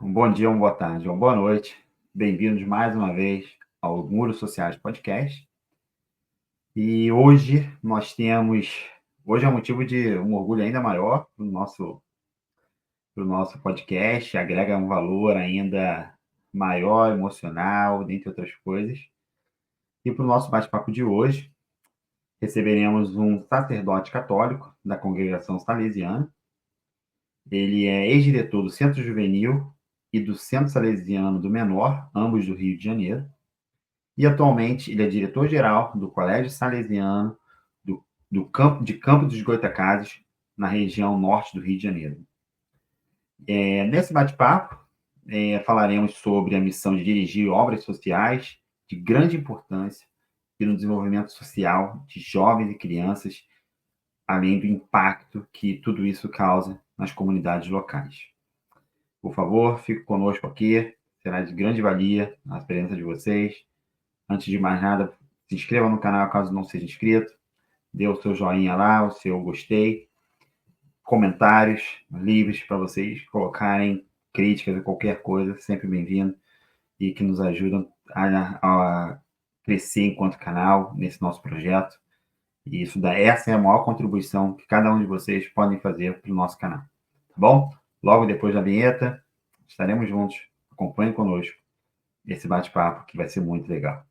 Um bom dia, uma boa tarde, uma boa noite. Bem-vindos mais uma vez ao Muros Sociais Podcast. E hoje nós temos... Hoje é um motivo de um orgulho ainda maior para o nosso podcast, agrega um valor ainda maior, emocional, dentre outras coisas. E para o nosso bate-papo de hoje, receberemos um sacerdote católico da congregação salesiana. Ele é ex-diretor do Centro Juvenil e do Centro Salesiano do Menor, ambos do Rio de Janeiro. E atualmente ele é diretor-geral do Colégio Salesiano de Campo dos Goytacazes, na região norte do Rio de Janeiro. Nesse bate-papo, falaremos sobre a missão de dirigir obras sociais de grande importância e no desenvolvimento social de jovens e crianças, além do impacto que tudo isso causa nas comunidades locais. Por favor, fique conosco aqui, será de grande valia a presença de vocês. Antes de mais nada, se inscreva no canal caso não seja inscrito, dê o seu joinha lá, o seu gostei, comentários livres para vocês colocarem críticas a qualquer coisa, sempre bem-vindo, e que nos ajudam a crescer enquanto canal nesse nosso projeto. E essa é a maior contribuição que cada um de vocês podem fazer para o nosso canal. Tá bom? Logo depois da vinheta, estaremos juntos. Acompanhe conosco esse bate-papo que vai ser muito legal.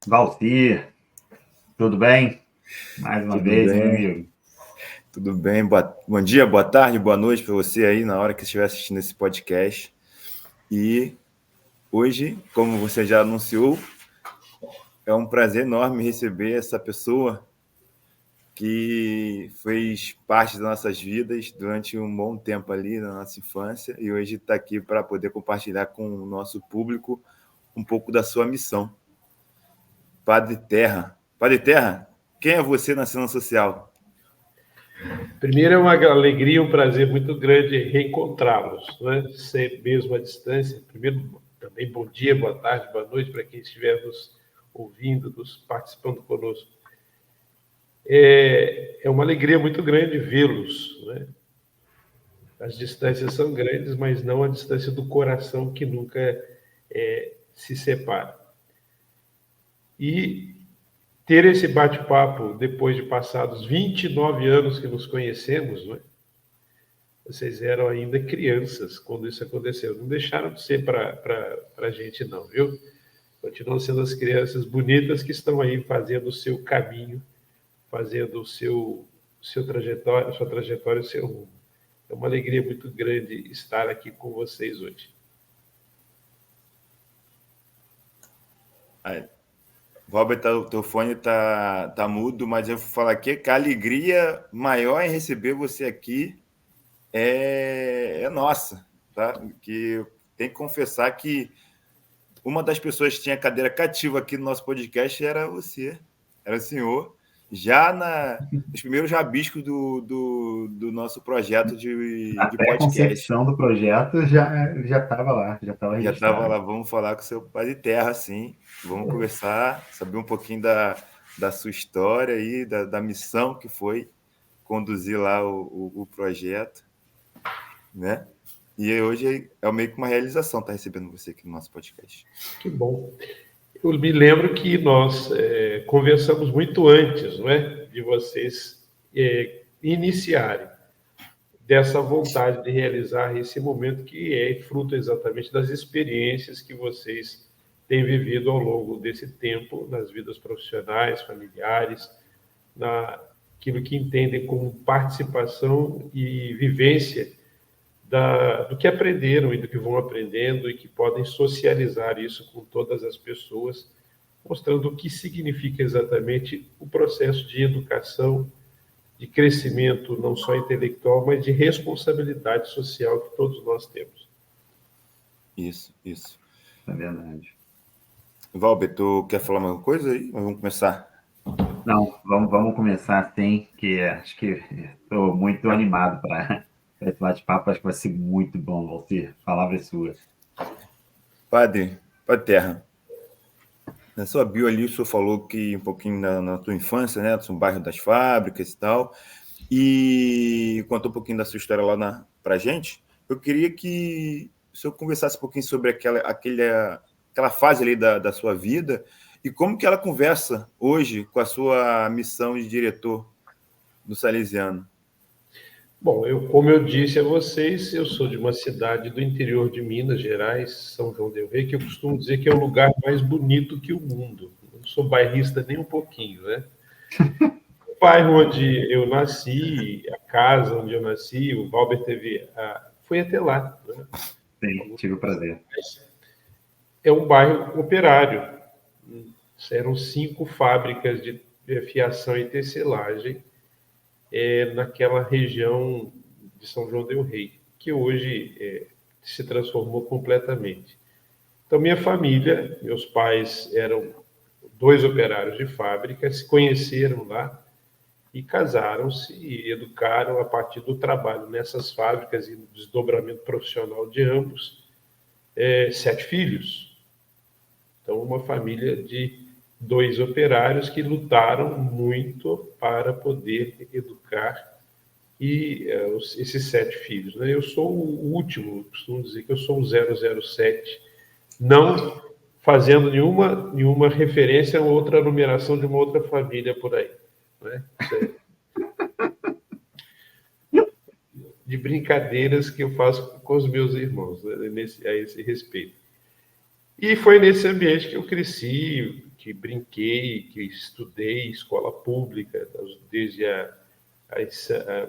Valcir, tudo bem? Mais uma vez, meu amigo. Tudo bem, bom dia, boa tarde, boa noite para você aí na hora que estiver assistindo esse podcast. E hoje, como você já anunciou, é um prazer enorme receber essa pessoa que fez parte das nossas vidas durante um bom tempo ali na nossa infância e hoje está aqui para poder compartilhar com o nosso público um pouco da sua missão. Padre Terra. Padre Terra, quem é você na cena social? Primeiro, é uma alegria, um prazer muito grande reencontrá-los, né? Sempre mesmo à distância. Primeiro, também bom dia, boa tarde, boa noite para quem estiver nos ouvindo, nos participando conosco. É uma alegria muito grande vê-los, né? As distâncias são grandes, mas não a distância do coração que nunca se separa. E ter esse bate-papo depois de passados 29 anos que nos conhecemos, não é? Vocês eram ainda crianças quando isso aconteceu. Não deixaram de ser para a gente, não, viu? Continuam sendo as crianças bonitas que estão aí fazendo o seu caminho, fazendo sua trajetória, o seu rumo. É uma alegria muito grande estar aqui com vocês hoje. Robert, o teu fone tá mudo, mas eu vou falar aqui que a alegria maior em receber você aqui é nossa, tá? Que eu tenho que confessar que uma das pessoas que tinha cadeira cativa aqui no nosso podcast era você, era o senhor, já nos primeiros rabiscos do nosso projeto de Até podcast. A concepção do projeto já estava lá, já estava registrado. Já estava lá, vamos falar com o seu Padre Terra, sim. Vamos conversar, saber um pouquinho da sua história e da missão que foi conduzir lá o projeto, né? E hoje é meio que uma realização estar recebendo você aqui no nosso podcast. Que bom. Eu me lembro que nós conversamos muito antes, não é, de vocês iniciarem dessa vontade de realizar esse momento que é fruto exatamente das experiências que vocês têm vivido ao longo desse tempo nas vidas profissionais, familiares, naquilo que entendem como participação e vivência do que aprenderam e do que vão aprendendo e que podem socializar isso com todas as pessoas, mostrando o que significa exatamente o processo de educação, de crescimento não só intelectual, mas de responsabilidade social que todos nós temos. Isso. É verdade. Valber, tu quer falar alguma coisa aí? Vamos começar. Não, vamos começar assim, que acho que estou muito animado para esse bate-papo. Acho que vai ser muito bom, Valcir. Palavra é sua. Padre, para terra. Na sua bio ali, o senhor falou que um pouquinho na tua infância, né? Do bairro das fábricas e tal, e contou um pouquinho da sua história lá para a gente. Eu queria que o senhor conversasse um pouquinho sobre aquela fase ali da sua vida e como que ela conversa hoje com a sua missão de diretor do Salesiano. Bom, como eu disse a vocês, eu sou de uma cidade do interior de Minas Gerais, São João del Rei, que eu costumo dizer que é o lugar mais bonito que o mundo. Não sou bairrista nem um pouquinho, né? O bairro onde eu nasci, a casa onde eu nasci, o Valber teve, foi até lá, né? Sim, tive o prazer. É um bairro operário. Eram 5 fábricas de fiação e tecelagem naquela região de São João del Rei, que hoje se transformou completamente. Então, minha família, meus pais eram 2 operários de fábrica, se conheceram lá e casaram-se e educaram a partir do trabalho nessas fábricas e do desdobramento profissional de ambos, 7 filhos. Então, uma família de 2 operários que lutaram muito para poder educar esses 7 filhos. Né? Eu sou o último, costumo dizer que eu sou o 007, não fazendo nenhuma referência a outra numeração de uma outra família por aí. Né? Isso é de brincadeiras que eu faço com os meus irmãos, né? A esse respeito. E foi nesse ambiente que eu cresci, que brinquei, que estudei escola pública, desde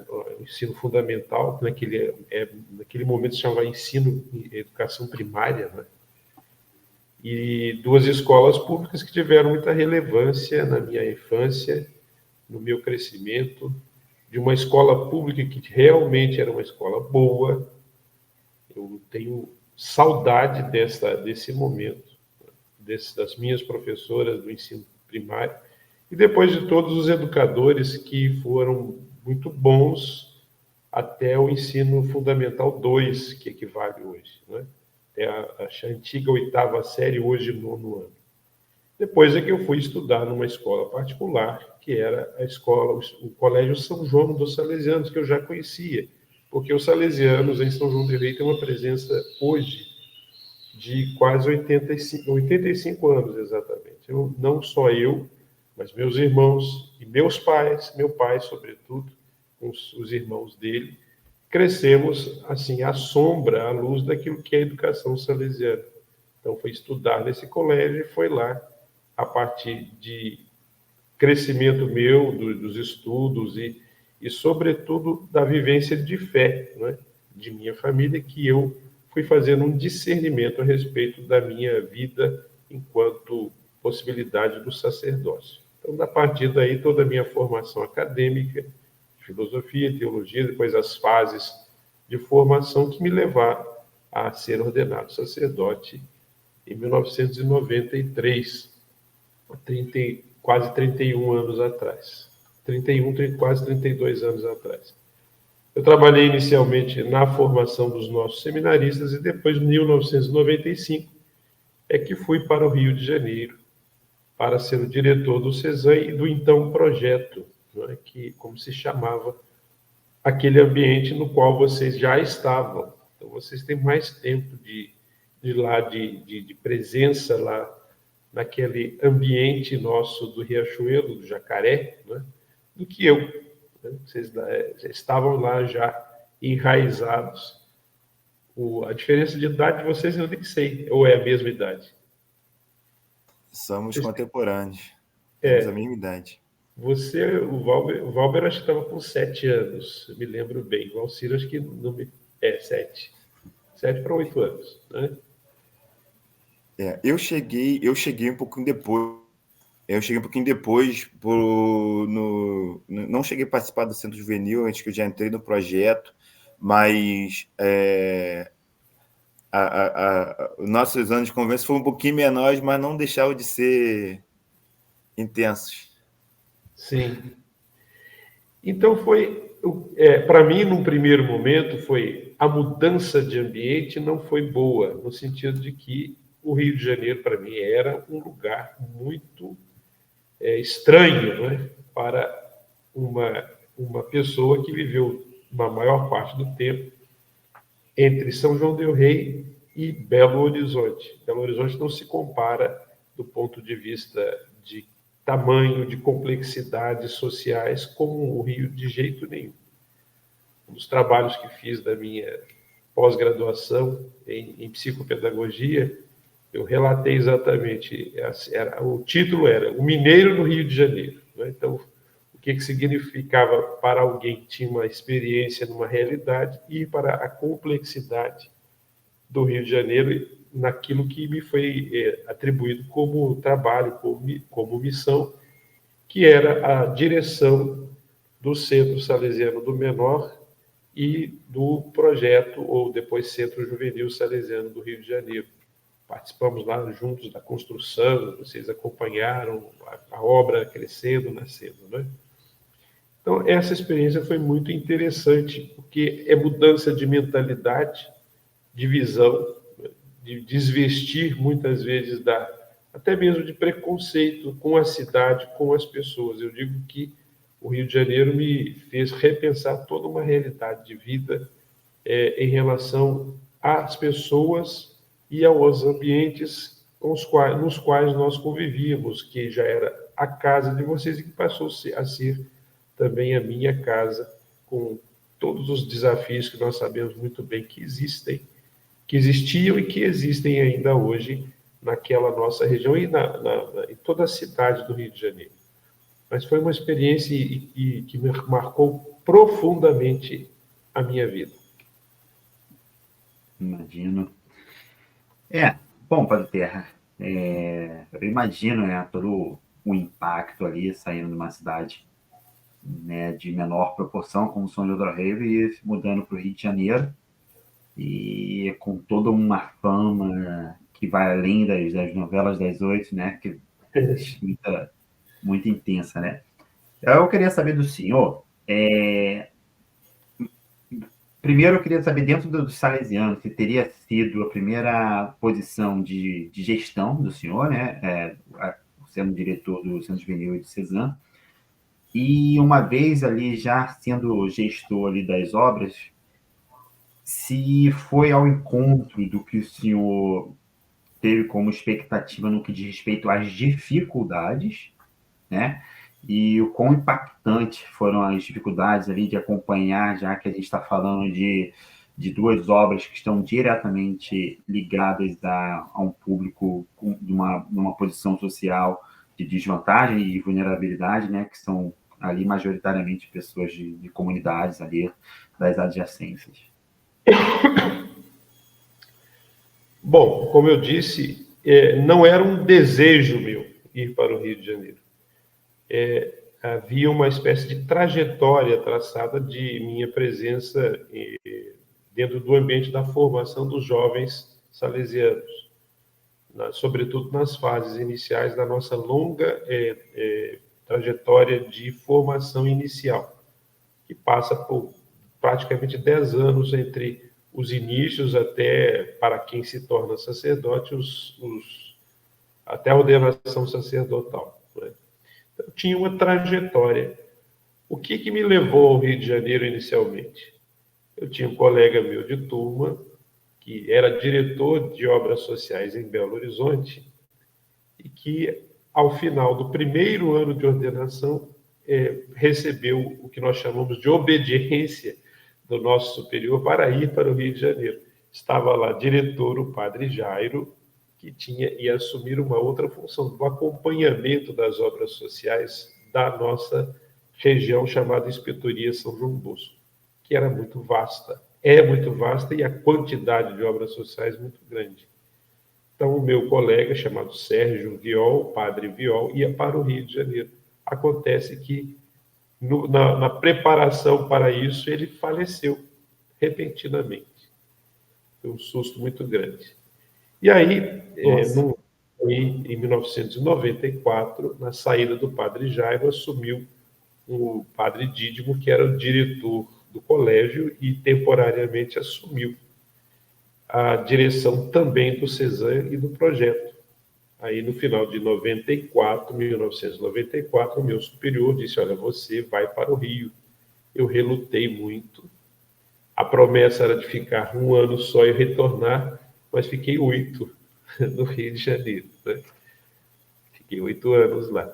o ensino fundamental, naquele momento se chamava ensino educação primária, né? E 2 escolas públicas que tiveram muita relevância na minha infância, no meu crescimento, de uma escola pública que realmente era uma escola boa. Eu tenho saudade desse momento, das minhas professoras do ensino primário, e depois de todos os educadores que foram muito bons até o ensino fundamental 2, que equivale hoje, né? É a antiga 8ª série, hoje 9º ano. Depois é que eu fui estudar numa escola particular, que era o Colégio São João dos Salesianos, que eu já conhecia, porque os salesianos em São João del Rei têm uma presença hoje de quase 85 anos exatamente. Não só eu, mas meus irmãos e meus pais, meu pai sobretudo, com os irmãos dele, crescemos assim à sombra, à luz daquilo que é a educação salesiana. Então foi estudar nesse colégio e foi lá, a partir de crescimento meu, dos estudos e sobretudo da vivência de fé, né, de minha família, que eu fui fazendo um discernimento a respeito da minha vida enquanto possibilidade do sacerdócio. Então, a partir daí, toda a minha formação acadêmica, filosofia, teologia, depois as fases de formação que me levaram a ser ordenado sacerdote em 1993, quase 31 anos atrás. 31, quase 32 anos atrás. Eu trabalhei inicialmente na formação dos nossos seminaristas e depois, em 1995, é que fui para o Rio de Janeiro para ser o diretor do CESAM e do então projeto, né, que, como se chamava, aquele ambiente no qual vocês já estavam. Então, vocês têm mais tempo de presença lá naquele ambiente nosso do Riachuelo, do Jacaré, né, do que eu. Vocês já estavam lá já enraizados. A diferença de idade de vocês eu nem sei, ou é a mesma idade? Somos contemporâneos, temos a mesma idade. Você, o Valber acho que estava com 7 anos, eu me lembro bem. O Valcir acho que não me... 7. 7 para 8 anos, né? Eu cheguei um pouquinho depois. Não cheguei a participar do Centro Juvenil, antes que eu já entrei no projeto, mas os nossos anos de convivência foram um pouquinho menores, mas não deixavam de ser intensos. Sim. Então para mim, num primeiro momento, a mudança de ambiente não foi boa, no sentido de que o Rio de Janeiro, para mim, era um lugar muito estranho, né, para uma pessoa que viveu uma maior parte do tempo entre São João del Rei e Belo Horizonte. Belo Horizonte não se compara do ponto de vista de tamanho, de complexidades sociais com o Rio de jeito nenhum. Um dos trabalhos que fiz da minha pós-graduação em psicopedagogia, eu relatei exatamente, o título era O Mineiro no Rio de Janeiro. Né? Então, o que significava para alguém que tinha uma experiência numa realidade e para a complexidade do Rio de Janeiro naquilo que me foi atribuído como trabalho, como missão, que era a direção do Centro Salesiano do Menor e do projeto, ou depois Centro Juvenil Salesiano do Rio de Janeiro. Participamos lá juntos da construção, vocês acompanharam a obra crescendo, nascendo, né? Então, essa experiência foi muito interessante, porque é mudança de mentalidade, de visão, de desvestir, muitas vezes, até mesmo de preconceito com a cidade, com as pessoas. Eu digo que o Rio de Janeiro me fez repensar toda uma realidade de vida em relação às pessoas e aos ambientes nos quais nós convivíamos, que já era a casa de vocês e que passou a ser também a minha casa, com todos os desafios que nós sabemos muito bem que existiam e que existem ainda hoje naquela nossa região e em toda a cidade do Rio de Janeiro. Mas foi uma experiência que me marcou profundamente a minha vida. Imagino. Bom, Padre Terra, eu imagino, né, todo o impacto ali, saindo de uma cidade, né, de menor proporção, como São João del Rei, e mudando para o Rio de Janeiro, e com toda uma fama que vai além das novelas das 8, né, que é muito intensa, né? Eu queria saber do senhor, primeiro eu queria saber, dentro dos salesianos, se teria sido a primeira posição de gestão do senhor, né, sendo diretor do Centro Juvenil de Cezanne, e uma vez ali já sendo gestor ali das obras, se foi ao encontro do que o senhor teve como expectativa no que diz respeito às dificuldades, né? E o quão impactantes foram as dificuldades ali de acompanhar, já que a gente está falando de duas obras que estão diretamente ligadas a um público numa posição social de desvantagem e vulnerabilidade, né? Que são ali majoritariamente pessoas de comunidades ali das adjacências. Bom, como eu disse, não era um desejo meu ir para o Rio de Janeiro. Havia uma espécie de trajetória traçada de minha presença dentro do ambiente da formação dos jovens salesianos, sobretudo nas fases iniciais da nossa longa trajetória de formação inicial, que passa por praticamente 10 anos entre os inícios até, para quem se torna sacerdote, até a ordenação sacerdotal. Né? Então, tinha uma trajetória. O que me levou ao Rio de Janeiro inicialmente? Eu tinha um colega meu de turma, que era diretor de obras sociais em Belo Horizonte, e que, ao final do primeiro ano de ordenação, recebeu o que nós chamamos de obediência do nosso superior para ir para o Rio de Janeiro. Estava lá diretor, o padre Jairo, que ia assumir uma outra função, do acompanhamento das obras sociais da nossa região chamada Inspetoria São João Bosco, que era muito vasta. É muito vasta e a quantidade de obras sociais muito grande. Então, o meu colega, chamado Sérgio Viol, padre Viol, ia para o Rio de Janeiro. Acontece que, na preparação para isso, ele faleceu repentinamente. Foi um susto muito grande. E aí, em 1994, na saída do padre Jairo, assumiu o padre Dídimo, que era o diretor do colégio e temporariamente assumiu a direção também do CESAM e do projeto. Aí, no final de 1994, o meu superior disse: olha, você vai para o Rio. Eu relutei muito. A promessa era de ficar um ano só e retornar, mas fiquei 8 no Rio de Janeiro, né? Fiquei 8 anos lá.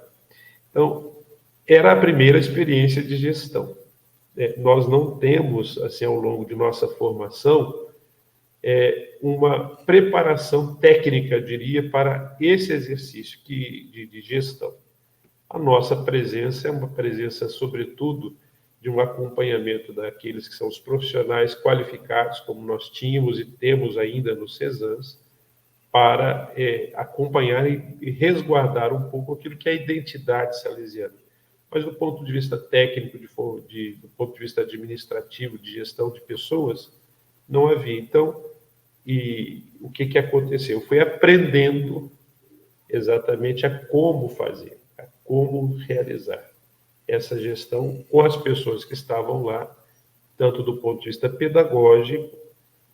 Então, era a primeira experiência de gestão. Nós não temos, assim, ao longo de nossa formação, uma preparação técnica, eu diria, para esse exercício de gestão. A nossa presença é uma presença, sobretudo, de um acompanhamento daqueles que são os profissionais qualificados, como nós tínhamos e temos ainda no CESANS, para acompanhar e resguardar um pouco aquilo que é a identidade salesiana. Mas do ponto de vista técnico, do ponto de vista administrativo, de gestão de pessoas, não havia. Então, e o que aconteceu? Eu fui aprendendo exatamente a como fazer, a como realizar essa gestão com as pessoas que estavam lá, tanto do ponto de vista pedagógico,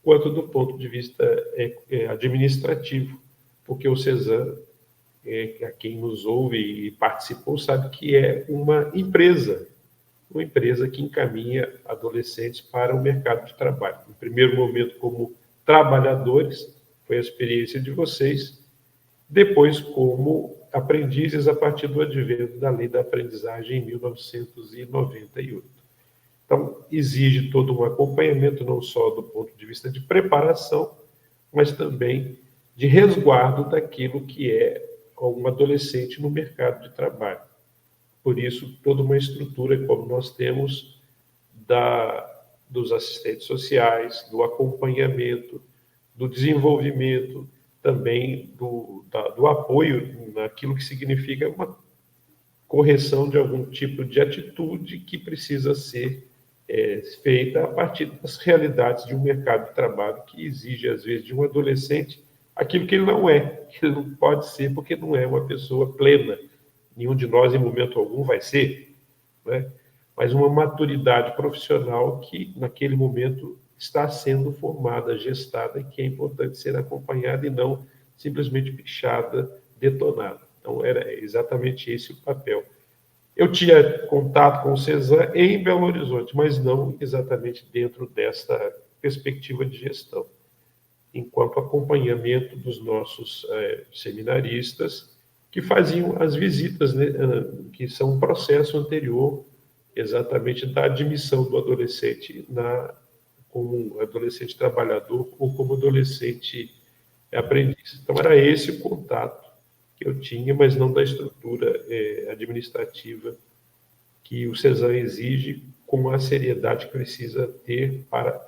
quanto do ponto de vista administrativo, porque o CESAM, a quem nos ouve e participou, sabe que é uma empresa que encaminha adolescentes para o mercado de trabalho. No primeiro momento, como trabalhadores, foi a experiência de vocês, depois como aprendizes a partir do advento da lei da aprendizagem em 1998. Então, exige todo um acompanhamento, não só do ponto de vista de preparação, mas também de resguardo daquilo que é um adolescente no mercado de trabalho. Por isso, toda uma estrutura como nós temos dos assistentes sociais, do acompanhamento, do desenvolvimento, também do apoio naquilo que significa uma correção de algum tipo de atitude que precisa ser feita a partir das realidades de um mercado de trabalho que exige, às vezes, de um adolescente aquilo que ele não é, que ele não pode ser, porque não é uma pessoa plena. Nenhum de nós, em momento algum, vai ser, né? Mas uma maturidade profissional que, naquele momento, está sendo formada, gestada, e que é importante ser acompanhada e não simplesmente pichada, detonada. Então, era exatamente esse o papel. Eu tinha contato com o CESAM em Belo Horizonte, mas não exatamente dentro desta perspectiva de gestão, enquanto acompanhamento dos nossos seminaristas, que faziam as visitas, né, que são um processo anterior exatamente da admissão do adolescente como adolescente trabalhador ou como adolescente aprendiz. Então, era esse o contato que eu tinha, mas não da estrutura administrativa que o CESAM exige com a seriedade que precisa ter para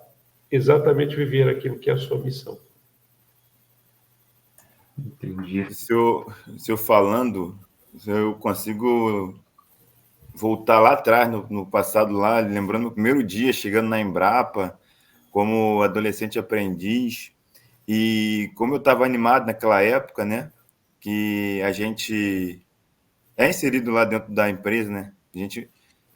exatamente viver aquilo que é a sua missão. Entendi. Se eu falando, eu consigo voltar lá atrás, no passado lá, lembrando o primeiro dia, chegando na Embrapa, como adolescente aprendiz, e como eu estava animado naquela época, né, que a gente é inserido lá dentro da empresa, né,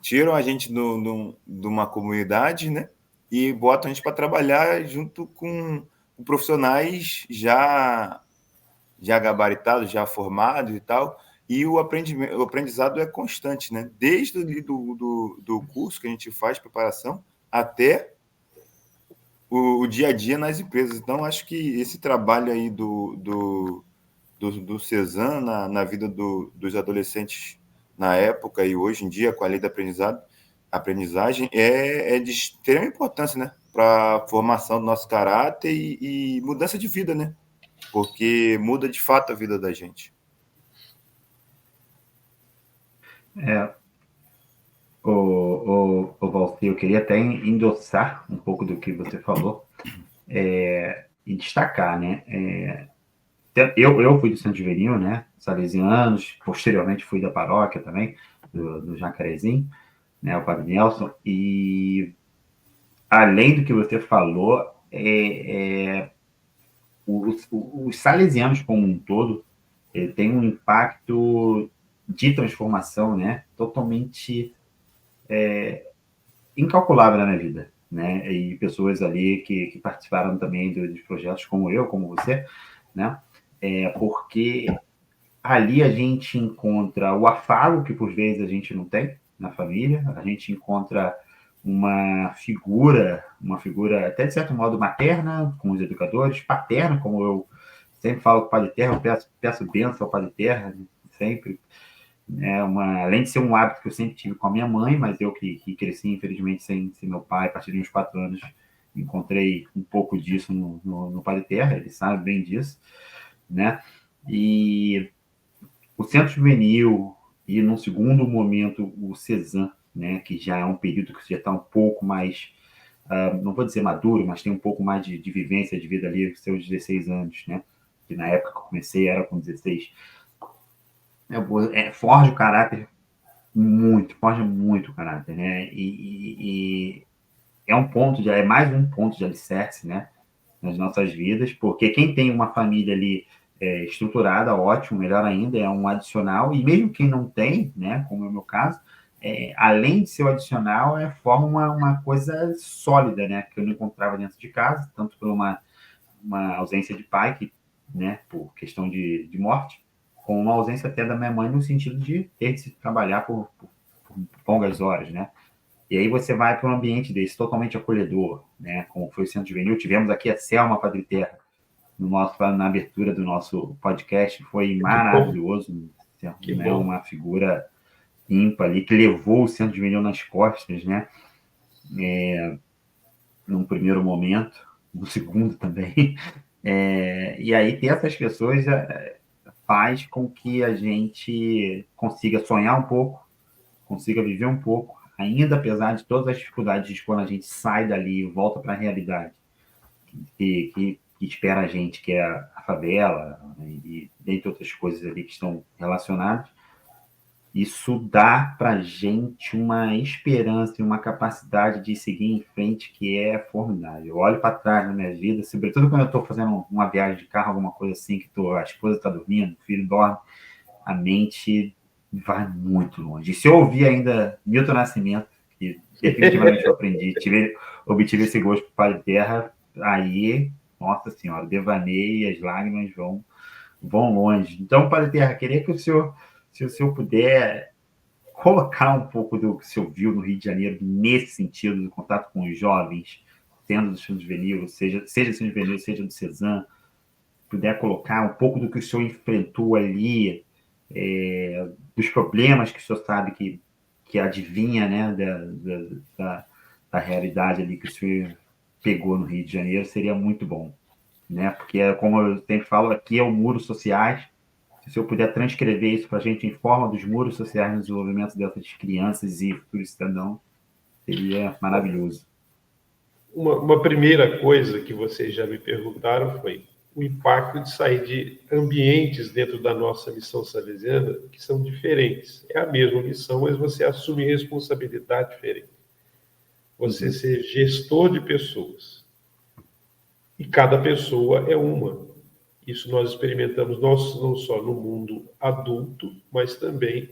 tiram a gente de uma comunidade, né, e botam a gente para trabalhar junto com profissionais já gabaritados, já formados e tal, e o aprendizado é constante, né? Desde do curso que a gente faz, preparação, até o dia a dia nas empresas. Então, acho que esse trabalho aí do CESAM na vida dos adolescentes na época e hoje em dia, com a lei da aprendizagem, é de extrema importância, né? Para a formação do nosso caráter e mudança de vida, né? Porque muda de fato a vida da gente. O Valci, eu queria até endossar um pouco do que você falou e destacar, né? Eu fui do Santo Diverino, né? Salesianos, posteriormente fui da paróquia também, do Jacarezinho, né? O Padre Nelson, e além do que você falou, os salesianos como um todo têm um impacto de transformação, né? Totalmente incalculável na minha vida, né? E pessoas ali que participaram também dos projetos, como eu, como você, né? Porque ali a gente encontra o afago que por vezes a gente não tem na família, a gente encontra uma figura até de certo modo materna com os educadores, paterna, como eu sempre falo com o Padre Terra, eu peço bênção ao Padre Terra, sempre. Além de ser um hábito que eu sempre tive com a minha mãe, mas eu que cresci, infelizmente, sem meu pai, a partir de uns 4 anos, encontrei um pouco disso no Padre Terra, ele sabe bem disso, né? E o Centro Juvenil e, num segundo momento, o CESAM, né, que já é um período que já está um pouco mais, não vou dizer maduro, mas tem um pouco mais de vivência de vida ali, seus 16 anos, né? Que na época que eu comecei era com 16. Forja o caráter forja muito o caráter, né? E é mais um ponto de alicerce, né? Nas nossas vidas, porque quem tem uma família ali estruturada, ótimo, melhor ainda, é um adicional, e mesmo quem não tem, né, como é o meu caso, além de ser o adicional, forma uma coisa sólida, né, que eu não encontrava dentro de casa, tanto por uma ausência de pai, que, né, por questão de morte, com uma ausência até da minha mãe, no sentido de ter de se trabalhar por longas horas, né? E aí você vai para um ambiente desse totalmente acolhedor, né? Como foi o Centro Juvenil. Tivemos aqui a Selma Padre Terra na abertura do nosso podcast. Foi maravilhoso. Né? Uma figura ímpar ali, que levou o Centro Juvenil nas costas, né? Num primeiro momento, no segundo também. E aí ter essas pessoas faz com que a gente consiga sonhar um pouco, consiga viver um pouco, ainda apesar de todas as dificuldades quando a gente sai dali e volta para a realidade que espera a gente, que é a favela, né, e dentre outras coisas ali que estão relacionadas. Isso dá para a gente uma esperança e uma capacidade de seguir em frente que é formidável. Eu olho para trás na minha vida, sobretudo quando eu estou fazendo uma viagem de carro, alguma coisa assim, que a esposa está dormindo, o filho dorme, a mente vai muito longe. E se eu ouvir ainda Milton Nascimento, que definitivamente eu obtive esse gosto por Padre Terra, aí, nossa senhora, devaneio e as lágrimas vão longe. Então, Padre Terra, queria que se o senhor puder colocar um pouco do que o senhor viu no Rio de Janeiro nesse sentido, do contato com os jovens, sendo do Centro Juvenil, seja do Centro Juvenil, seja do CESAM, puder colocar um pouco do que o senhor enfrentou ali, dos problemas que o senhor sabe que adivinha, né, da realidade ali que o senhor pegou no Rio de Janeiro, seria muito bom, né? Porque, como eu sempre falo, aqui é o Muro Sociais. Se o senhor puder transcrever isso para a gente em forma dos muros sociais no desenvolvimento dessas crianças e futuros cidadãos, seria maravilhoso. Uma primeira coisa que vocês já me perguntaram foi o impacto de sair de ambientes dentro da nossa missão salesiana que são diferentes. É a mesma missão, mas você assume responsabilidade diferente. Você ser gestor de pessoas. E cada pessoa é uma. Isso nós experimentamos não só no mundo adulto, mas também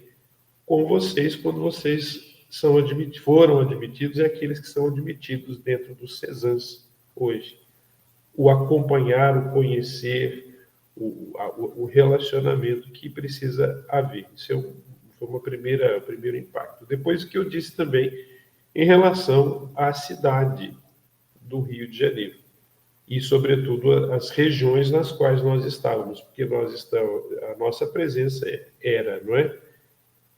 com vocês, quando vocês foram admitidos e aqueles que são admitidos dentro dos CESAMs hoje. O acompanhar, o conhecer, o relacionamento que precisa haver. Isso foi um primeiro impacto. Depois que eu disse também em relação à cidade do Rio de Janeiro e, sobretudo, as regiões nas quais nós estávamos, porque a nossa presença era, não é?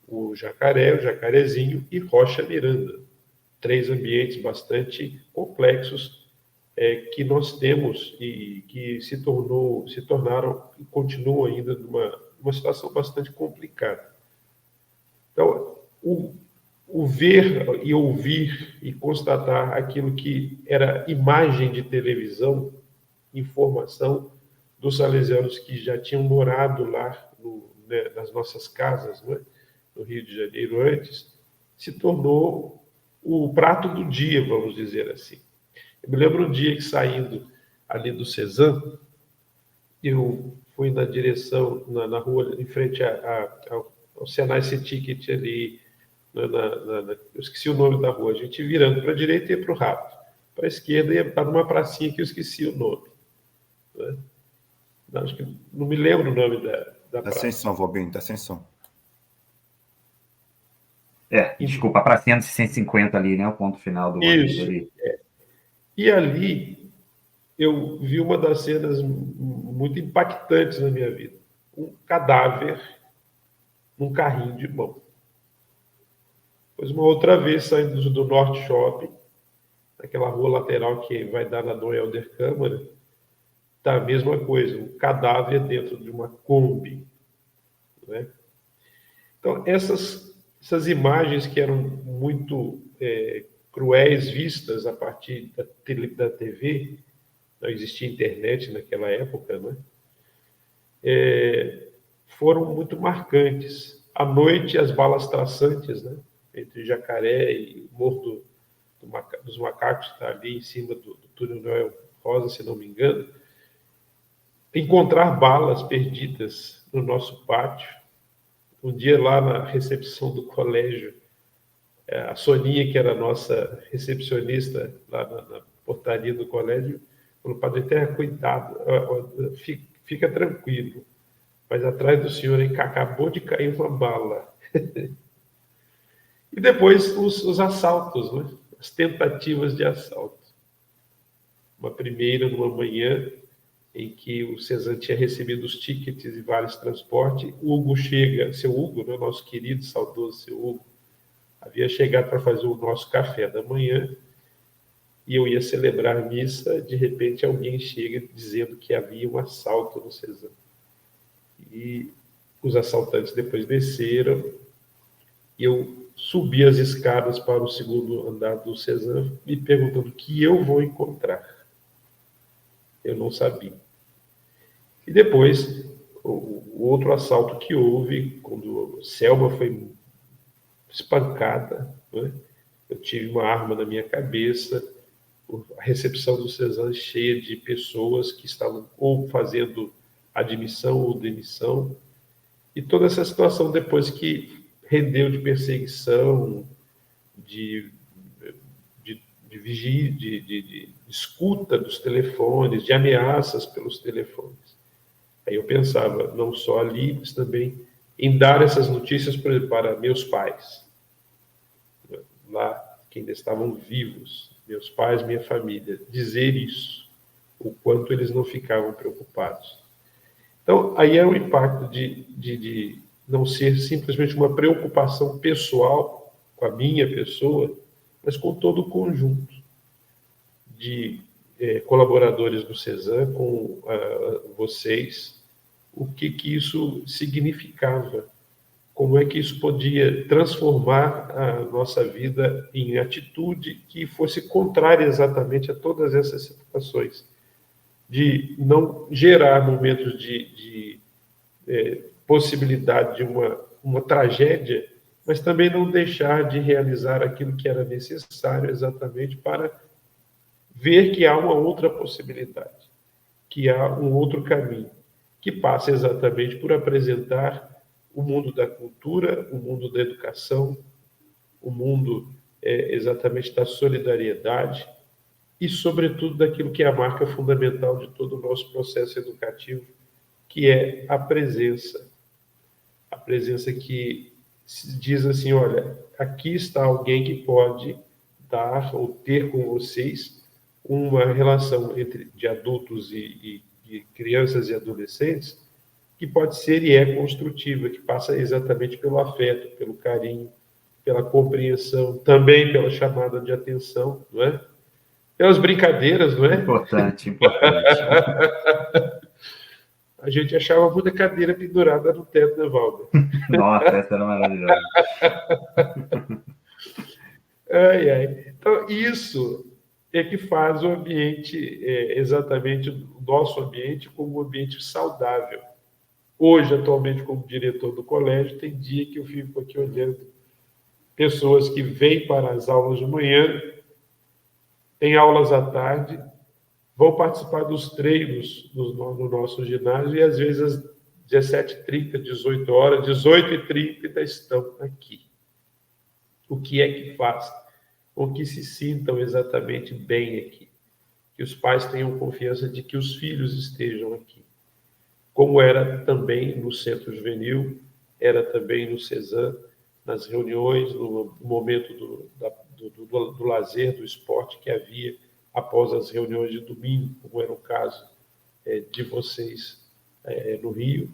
O Jacaré, o Jacarezinho e Rocha Miranda. 3 ambientes bastante complexos que nós temos e que se tornaram e continuam ainda numa situação bastante complicada. Então, o ver e ouvir e constatar aquilo que era imagem de televisão, informação dos salesianos que já tinham morado lá nas nossas casas, não é? No Rio de Janeiro antes, se tornou o prato do dia, vamos dizer assim. Eu me lembro um dia que, saindo ali do CESAM, eu fui na direção, na rua, em frente ao Senai C-Ticket ali, eu esqueci o nome da rua, a gente virando para a direita ia para o Rato, para a esquerda ia para uma pracinha que eu esqueci o nome. Né? Acho que não me lembro o nome da praça. Sem som, Valbinho, tá sem som. Desculpa, a pracinha de 150 ali, né? O ponto final do ônibus ali. E ali eu vi uma das cenas muito impactantes na minha vida. Um cadáver num carrinho de mão. Depois, uma outra vez, saindo do Norte Shopping, naquela rua lateral que vai dar na Dom Helder Câmara, tá a mesma coisa, um cadáver dentro de uma Kombi. Né? Então, essas imagens que eram muito cruéis vistas a partir da TV, não existia internet naquela época, né? Foram muito marcantes. À noite, as balas traçantes, né? Entre Jacaré e o Morro dos Macacos, que está ali em cima do túnel Noel Rosa, se não me engano, encontrar balas perdidas no nosso pátio. Um dia lá na recepção do colégio, a Soninha, que era a nossa recepcionista lá na portaria do colégio, falou: Padre Terra, cuidado, fica tranquilo, mas atrás do senhor acabou de cair uma bala. E depois os assaltos, né? As tentativas de assalto. Uma primeira numa manhã em que o Cezanne tinha recebido os tickets e vários transportes. O Hugo chega, seu Hugo, né, nosso querido, saudoso seu Hugo, havia chegado para fazer o nosso café da manhã e eu ia celebrar a missa. De repente, alguém chega dizendo que havia um assalto no Cezanne. E os assaltantes depois desceram e eu subi as escadas para o segundo andar do Cezanne me perguntando o que eu vou encontrar. Eu não sabia. E depois, o outro assalto que houve, quando Selma foi espancada, né? Eu tive uma arma na minha cabeça, a recepção do Cezanne cheia de pessoas que estavam ou fazendo admissão ou demissão, e toda essa situação depois que rendeu de perseguição, de vigia, de escuta dos telefones, de ameaças pelos telefones. Aí eu pensava, não só ali, mas também em dar essas notícias para meus pais, lá, que ainda estavam vivos, meus pais, minha família, dizer isso, o quanto eles não ficavam preocupados. Então, aí é o impacto de não ser simplesmente uma preocupação pessoal com a minha pessoa, mas com todo o conjunto de colaboradores do Cezanne, com vocês, o que isso significava, como é que isso podia transformar a nossa vida em atitude que fosse contrária exatamente a todas essas situações, de não gerar momentos de possibilidade de uma tragédia, mas também não deixar de realizar aquilo que era necessário exatamente para ver que há uma outra possibilidade, que há um outro caminho, que passa exatamente por apresentar o mundo da cultura, o mundo da educação, o mundo exatamente da solidariedade e, sobretudo, daquilo que é a marca fundamental de todo o nosso processo educativo, que é a presença. A presença que diz assim, olha, aqui está alguém que pode dar ou ter com vocês uma relação de adultos e crianças e adolescentes que pode ser e é construtiva, que passa exatamente pelo afeto, pelo carinho, pela compreensão, também pela chamada de atenção, não é? Pelas brincadeiras, não é? Importante, importante. A gente achava muita cadeira pendurada no teto, né, Valber? Nossa, essa era maravilhosa. Ai, ai. Então, isso é que faz o ambiente, exatamente o nosso ambiente, como um ambiente saudável. Hoje, atualmente, como diretor do colégio, tem dia que eu fico aqui olhando pessoas que vêm para as aulas de manhã, têm aulas à tarde, vão participar dos treinos no nosso ginásio e, às vezes, às 17h30, 18 horas, 18h30, estão aqui. o que é que faz com que se sintam exatamente bem aqui, que os pais tenham confiança de que os filhos estejam aqui, como era também no Centro Juvenil, era também no CESAM, nas reuniões, no momento do lazer, do esporte que havia após as reuniões de domingo, como era o caso de vocês no Rio,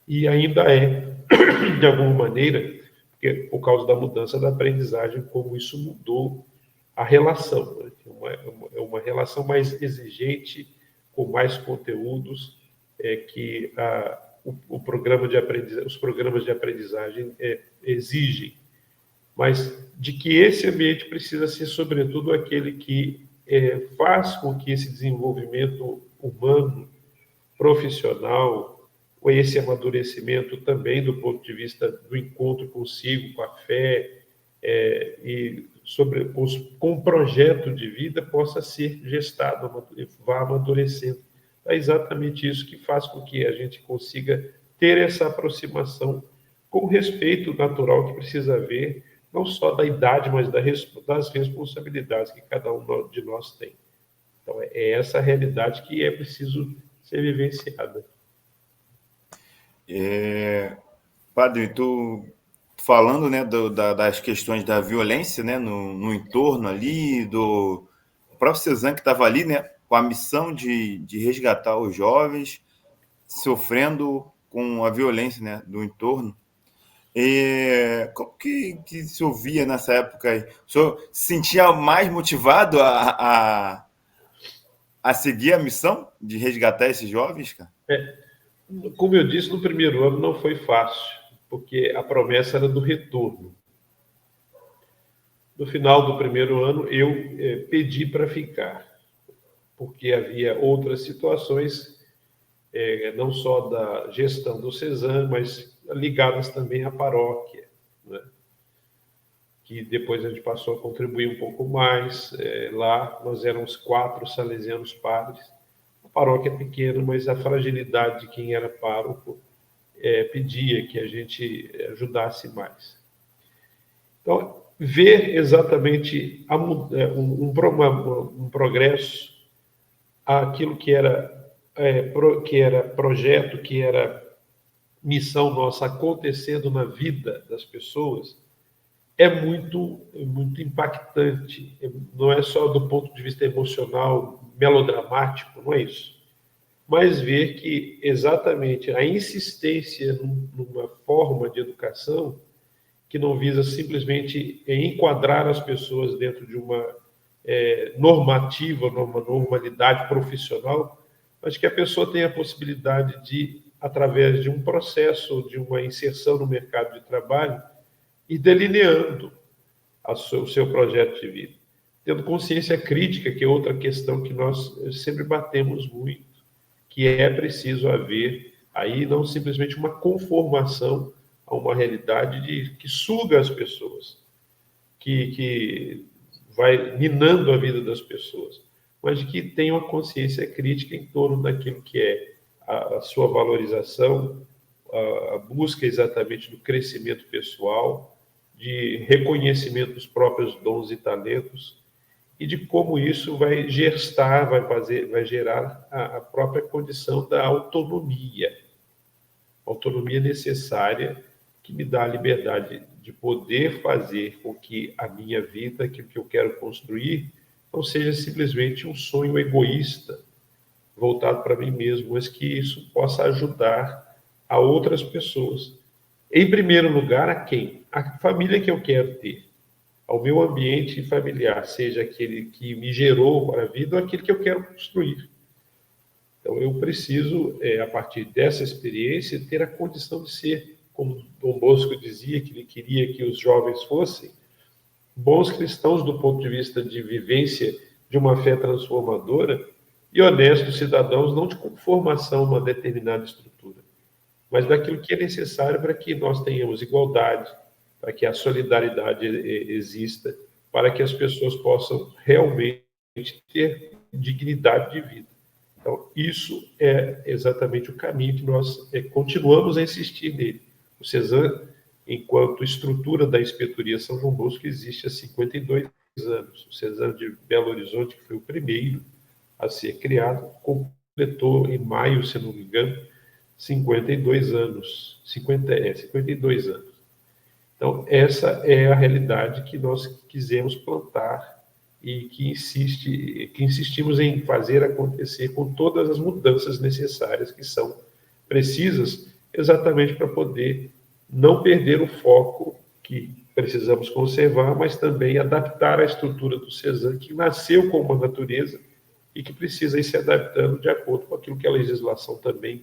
e ainda é, de alguma maneira, porque, por causa da mudança da aprendizagem, como isso mudou a relação, né? É uma relação mais exigente, com mais conteúdos, que os programas de aprendizagem exigem, mas de que esse ambiente precisa ser, sobretudo, aquele que faz com que esse desenvolvimento humano, profissional, ou esse amadurecimento também do ponto de vista do encontro consigo, com a fé, com um projeto de vida possa ser gestado, vá amadurecendo. É exatamente isso que faz com que a gente consiga ter essa aproximação com o respeito natural que precisa haver, não só da idade, mas das responsabilidades que cada um de nós tem. Então, é essa realidade que é preciso ser vivenciada. Padre, tu falando, né, das questões da violência, né, no entorno ali, do próprio CESAM que estava ali, né, com a missão de resgatar os jovens sofrendo com a violência, né, do entorno. Como que se ouvia nessa época aí? O senhor se sentia mais motivado a seguir a missão de resgatar esses jovens, cara? Como eu disse, no primeiro ano não foi fácil, porque a promessa era do retorno. No final do primeiro ano, eu pedi para ficar, porque havia outras situações, não só da gestão do CESAM, mas ligadas também à paróquia, né? Que depois a gente passou a contribuir um pouco mais. Lá nós éramos 4 salesianos padres. A paróquia é pequena, mas a fragilidade de quem era pároco pedia que a gente ajudasse mais. Então, ver exatamente um progresso, aquilo que era projeto, que era missão nossa acontecendo na vida das pessoas, é muito impactante. Não é só do ponto de vista emocional, melodramático, não é isso. Mas ver que exatamente a insistência numa forma de educação que não visa simplesmente enquadrar as pessoas dentro de uma normativa, uma normalidade profissional, mas que a pessoa tenha a possibilidade de, através de um processo, de uma inserção no mercado de trabalho, ir delineando o seu projeto de vida. Tendo consciência crítica, que é outra questão que nós sempre batemos muito, que é preciso haver aí não simplesmente uma conformação a uma realidade que suga as pessoas, que vai minando a vida das pessoas, mas de que tenha uma consciência crítica em torno daquilo que é a sua valorização, a busca exatamente do crescimento pessoal, de reconhecimento dos próprios dons e talentos, e de como isso vai gerar a própria condição da autonomia necessária, que me dá a liberdade de poder fazer com que a minha vida, aquilo que eu quero construir, não seja simplesmente um sonho egoísta, voltado para mim mesmo, mas que isso possa ajudar a outras pessoas. Em primeiro lugar, a quem? A família que eu quero ter, ao meu ambiente familiar, seja aquele que me gerou para a vida ou aquele que eu quero construir. Então, eu preciso, a partir dessa experiência, ter a condição de ser, como Dom Bosco dizia, que ele queria que os jovens fossem bons cristãos do ponto de vista de vivência de uma fé transformadora e honestos cidadãos, não de conformação a uma determinada estrutura, mas daquilo que é necessário para que nós tenhamos igualdade, para que a solidariedade exista, para que as pessoas possam realmente ter dignidade de vida. Então, isso é exatamente o caminho que nós continuamos a insistir nele. O CESAM enquanto estrutura da Inspetoria São João Bosco existe há 52 anos. O CESAM de Belo Horizonte, que foi o primeiro a ser criado, completou em maio, se não me engano, 52 anos. 52 anos. Então, essa é a realidade que nós quisemos plantar e que insistimos em fazer acontecer com todas as mudanças necessárias que são precisas, exatamente para poder não perder o foco que precisamos conservar, mas também adaptar a estrutura do CESAM, que nasceu com uma natureza e que precisa ir se adaptando de acordo com aquilo que a legislação também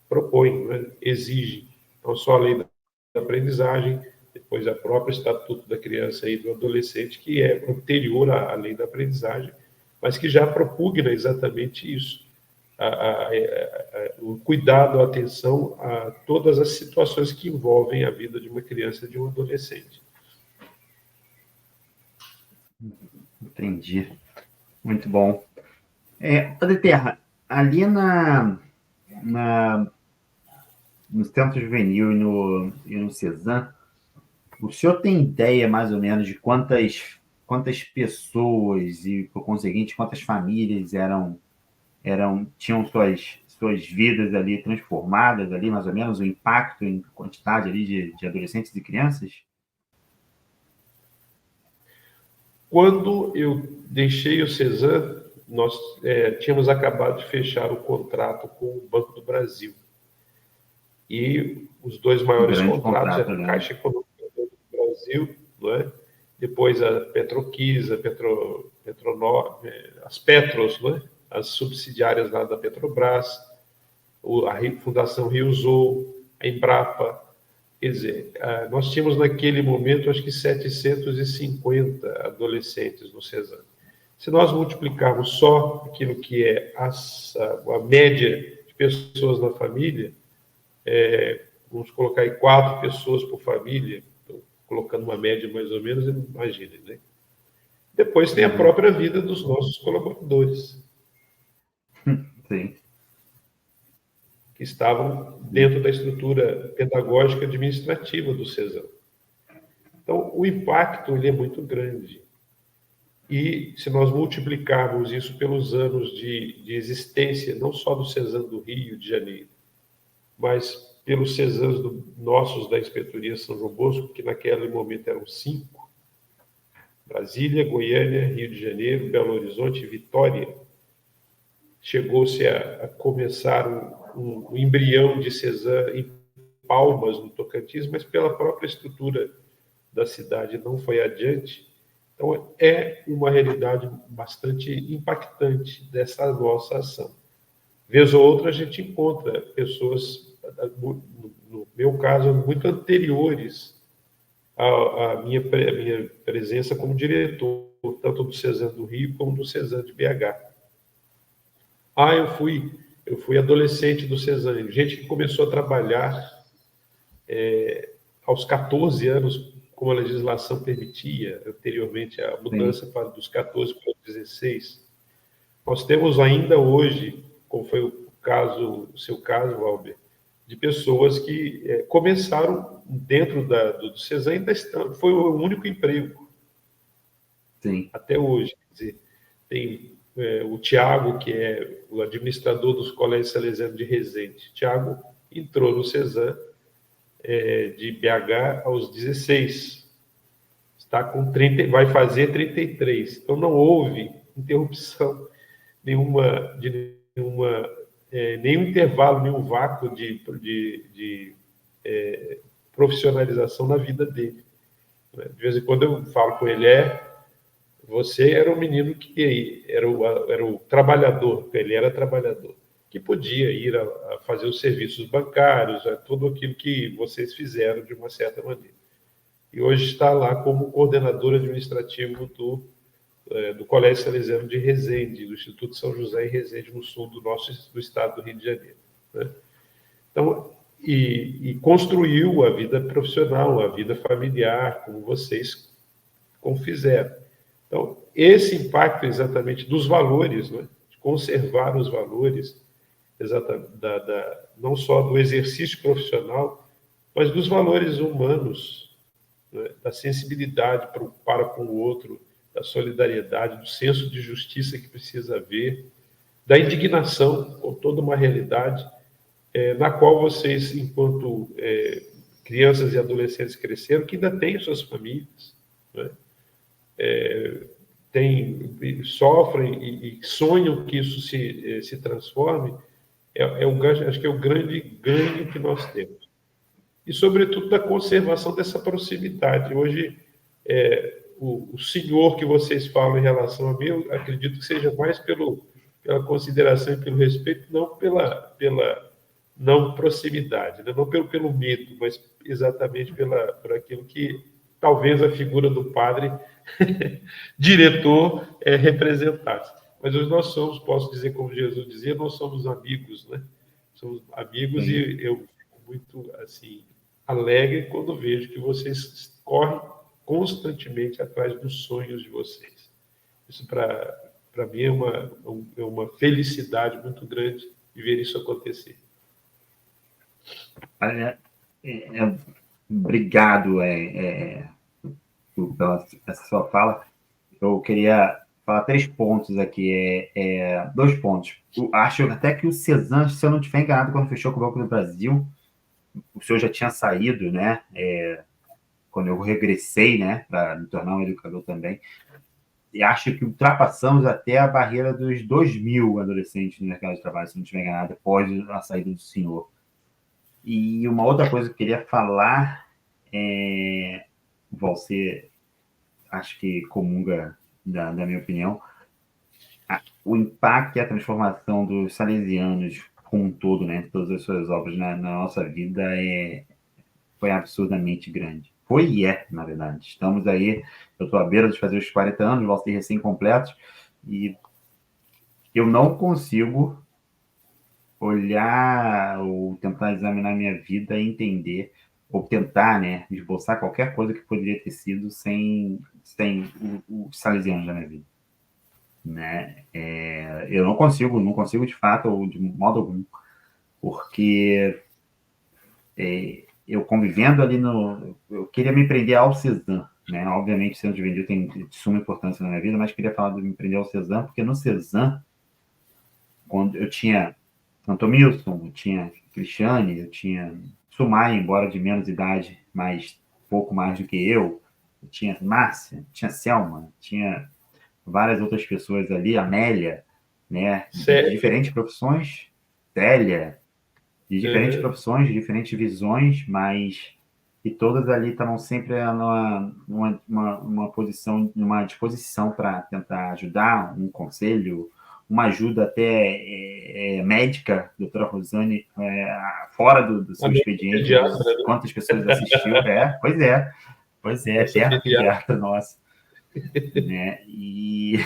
propõe, né? Exige, não só a lei da aprendizagem, depois a própria Estatuto da Criança e do Adolescente, que é anterior à lei da aprendizagem, mas que já propugna exatamente isso, o cuidado, a atenção a todas as situações que envolvem a vida de uma criança e de um adolescente. Entendi. Muito bom. Padre Terra, ali no Centro Juvenil e no CESAM, o senhor tem ideia, mais ou menos, de quantas pessoas e, por conseguinte, quantas famílias tinham suas vidas ali transformadas, ali, mais ou menos, o impacto em quantidade ali de adolescentes e crianças? Quando eu deixei o CESAM, nós tínhamos acabado de fechar o contrato com o Banco do Brasil. E os dois maiores contratos eram a Caixa Econômica do Brasil, não é? Depois a Petroquis, as Petros, não é? As subsidiárias lá da Petrobras, a Fundação Riozou, a Embrapa. Quer dizer, nós tínhamos naquele momento, acho que 750 adolescentes no CESAM. Se nós multiplicarmos só aquilo que é a média de pessoas na família, vamos colocar aí 4 pessoas por família, colocando uma média mais ou menos, imaginem, né? Depois tem a própria vida dos nossos colaboradores. Sim. Que estavam dentro da estrutura pedagógica administrativa do CESAM. Então, o impacto ele é muito grande. E se nós multiplicarmos isso pelos anos de existência, não só do CESAM do Rio de Janeiro, mas pelos CESAMs nossos da Inspetoria São João Bosco, que naquele momento eram 5, Brasília, Goiânia, Rio de Janeiro, Belo Horizonte e Vitória, chegou-se a começar um embrião de CESAM em Palmas, no Tocantins, mas pela própria estrutura da cidade não foi adiante. Então, é uma realidade bastante impactante dessa nossa ação. Vez ou outra, a gente encontra pessoas, no meu caso, muito anteriores à minha presença como diretor, tanto do CESAM do Rio como do CESAM de BH. Eu fui adolescente do CESAM, gente que começou a trabalhar aos 14 anos, como a legislação permitia, anteriormente a mudança dos 14 para os 16. Nós temos ainda hoje, como foi o seu caso, Valber, de pessoas que começaram dentro do CESAM, ainda foi o único emprego. Sim. Até hoje. Quer dizer, tem o Tiago, que é o administrador dos colégios salesianos de Resende. Tiago entrou no CESAM de BH aos 16. Está com 30, vai fazer 33. Então, não houve interrupção nenhum intervalo, nenhum vácuo de profissionalização na vida dele. De vez em quando eu falo com ele, você era um menino que era o trabalhador, ele era trabalhador, que podia ir a fazer os serviços bancários, tudo aquilo que vocês fizeram de uma certa maneira. E hoje está lá como coordenador administrativo do Colégio Salesiano de Resende, do Instituto São José em Resende, no sul do estado do Rio de Janeiro. Né? Então, e construiu a vida profissional, a vida familiar, como vocês fizeram. Então, esse impacto exatamente dos valores, né? De conservar os valores, não só do exercício profissional, mas dos valores humanos, né? Da sensibilidade para com o outro, da solidariedade, do senso de justiça que precisa haver, da indignação com toda uma realidade na qual vocês, enquanto crianças e adolescentes cresceram, que ainda têm suas famílias, né? Sofrem e sonham que isso se transforme, acho que é o grande ganho que nós temos. E, sobretudo, da conservação dessa proximidade. Hoje, o senhor que vocês falam em relação a mim, eu acredito que seja mais pela consideração e pelo respeito, não pela não proximidade, né? Não pelo medo, mas exatamente por aquilo que talvez a figura do padre diretor representasse. Mas hoje nós somos, posso dizer como Jesus dizia, nós somos amigos, né? Somos amigos. Sim. E eu fico muito assim alegre quando vejo que vocês correm constantemente atrás dos sonhos de vocês. Isso para mim é uma felicidade muito grande de ver isso acontecer. Obrigado pela essa sua fala. Eu queria falar 3 pontos aqui. 2 pontos. Eu acho até que o Cezanne, se eu não estiver enganado, quando fechou com o Banco do Brasil, o senhor já tinha saído, né? Quando eu regressei, né, para me tornar um educador também. E acho que ultrapassamos até a barreira dos 2.000 adolescentes no mercado de trabalho, se não estiver enganado, após a saída do senhor. E uma outra coisa que eu queria falar você acho que comunga da minha opinião, o impacto e a transformação dos salesianos como um todo, né, todas as suas obras na nossa vida foi absurdamente grande. Foi e na verdade. Estamos aí, eu estou à beira de fazer os 40 anos, vou ser recém-completos, e eu não consigo olhar ou tentar examinar minha vida e entender, ou tentar, né, esboçar qualquer coisa que poderia ter sido sem os salesianos da minha vida. Né? Eu não consigo de fato, ou de modo algum, porque eu convivendo ali eu queria me prender ao Cezanne, né? Obviamente, o Centro de Juventude tem de suma importância na minha vida, mas queria falar de me prender ao Cezanne, porque no Cezanne, quando eu tinha Antomilson, eu tinha Cristiane, eu tinha Sumai, embora de menos idade, mas pouco mais do que eu tinha Márcia, tinha Selma, tinha várias outras pessoas ali, Amélia, né, de diferentes profissões, Célia, de diferentes profissões, de diferentes visões, mas e todas ali estavam sempre numa posição, numa disposição para tentar ajudar, um conselho, uma ajuda até médica, doutora Rosane, fora do seu expediente, pediatra, né? Quantas pessoas assistiu, pois é, eterna pediatra nossa. Né? E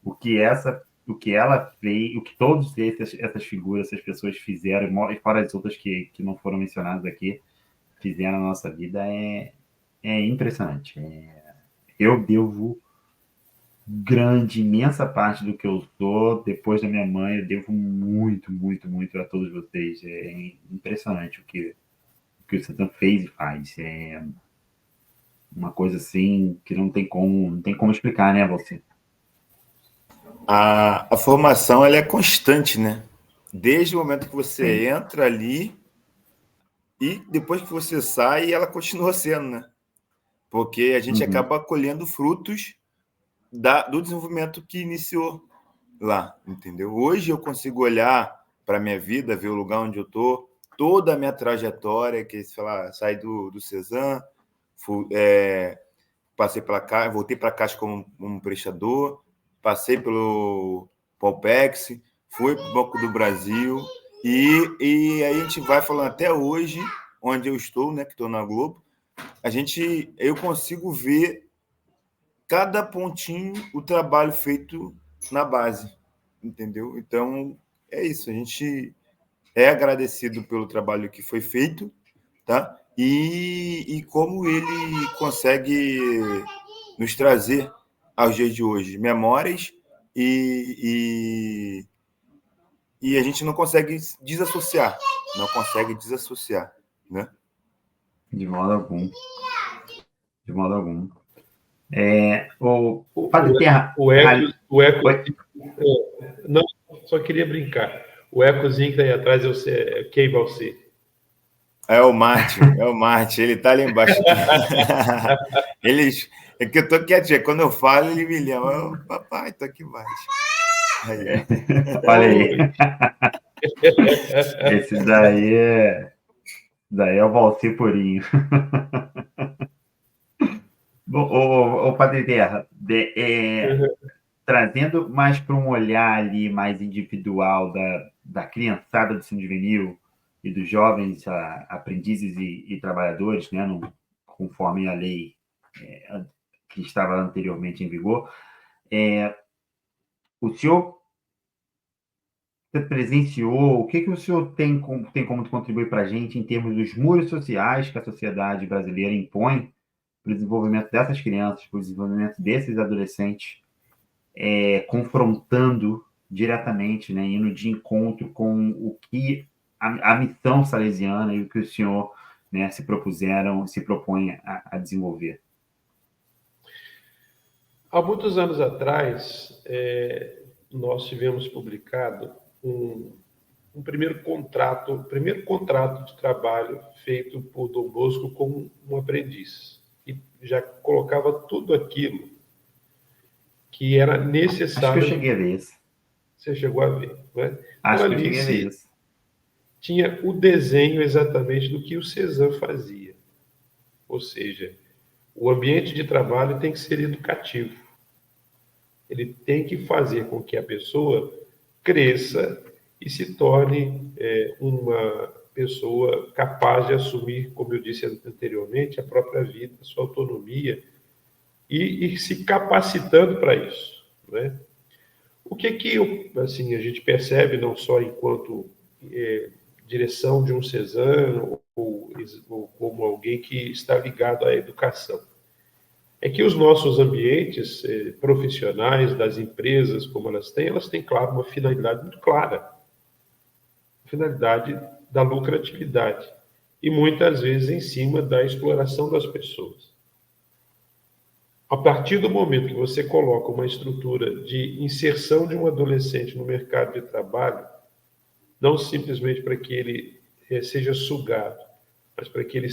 o que ela fez, o que todas essas figuras, essas pessoas fizeram, e fora as outras que não foram mencionadas aqui, fizeram na nossa vida, é impressionante. Eu devo imensa parte do que eu sou, depois da minha mãe, eu devo muito, muito, muito a todos vocês. É impressionante o que o Cezanne fez e faz. É uma coisa assim que não tem como explicar, né, você? A formação ela é constante, né? Desde o momento que você entra ali e depois que você sai, ela continua sendo, né? Porque a gente acaba colhendo frutos do desenvolvimento que iniciou lá, entendeu? Hoje eu consigo olhar para a minha vida, ver o lugar onde eu estou, toda a minha trajetória, que saí do Cezanne, passei pela Caixa, voltei para a Caixa como prestador, passei pelo Paupex, fui para o Banco do Brasil, e aí a gente vai falando até hoje, onde eu estou, né, que estou na Globo, eu consigo ver cada pontinho o trabalho feito na base, entendeu? Então, é isso, a gente é agradecido pelo trabalho que foi feito, tá? E como ele consegue nos trazer aos dias de hoje memórias e a gente não consegue desassociar, né? De modo algum. De modo algum. O O, Padre Terra. o eco, o eco, Oi? não, só queria brincar. O ecozinho que tá aí atrás quem vai ser? É o Marte, ele tá ali embaixo. Eles, é que eu tô quietinho, quando eu falo, ele me lembra. Eu, papai, tô aqui embaixo. Aí. Olha aí. Esse daí é o Valci Purinho. Bom, o Padre Terra, trazendo mais para um olhar ali mais individual da criançada do ensino juvenil e dos jovens aprendizes e trabalhadores, né, conforme a lei que estava anteriormente em vigor, o senhor presenciou, o que o senhor tem como contribuir para a gente em termos dos muros sociais que a sociedade brasileira impõe para o desenvolvimento dessas crianças, para o desenvolvimento desses adolescentes, confrontando diretamente, né, indo de encontro com o que a missão salesiana e o que o senhor, né, se propõe a desenvolver? Há muitos anos atrás, nós tivemos publicado um primeiro contrato de trabalho feito por Dom Bosco com um aprendiz. E já colocava tudo aquilo que era necessário. Acho que eu cheguei a ver isso. Você chegou a ver, não é? Acho então, que eu cheguei a ver isso. Tinha o desenho exatamente do que o Cezanne fazia. Ou seja, o ambiente de trabalho tem que ser educativo. Ele tem que fazer com que a pessoa cresça e se torne uma pessoa capaz de assumir, como eu disse anteriormente, a própria vida, a sua autonomia e se capacitando para isso, né? O que assim, a gente percebe, não só enquanto direção de um Cezanne ou como alguém que está ligado à educação, é que os nossos ambientes profissionais, das empresas, como elas têm, claro, uma finalidade muito clara. A finalidade da lucratividade. E muitas vezes em cima da exploração das pessoas. A partir do momento que você coloca uma estrutura de inserção de um adolescente no mercado de trabalho, não simplesmente para que ele seja sugado, mas para que ele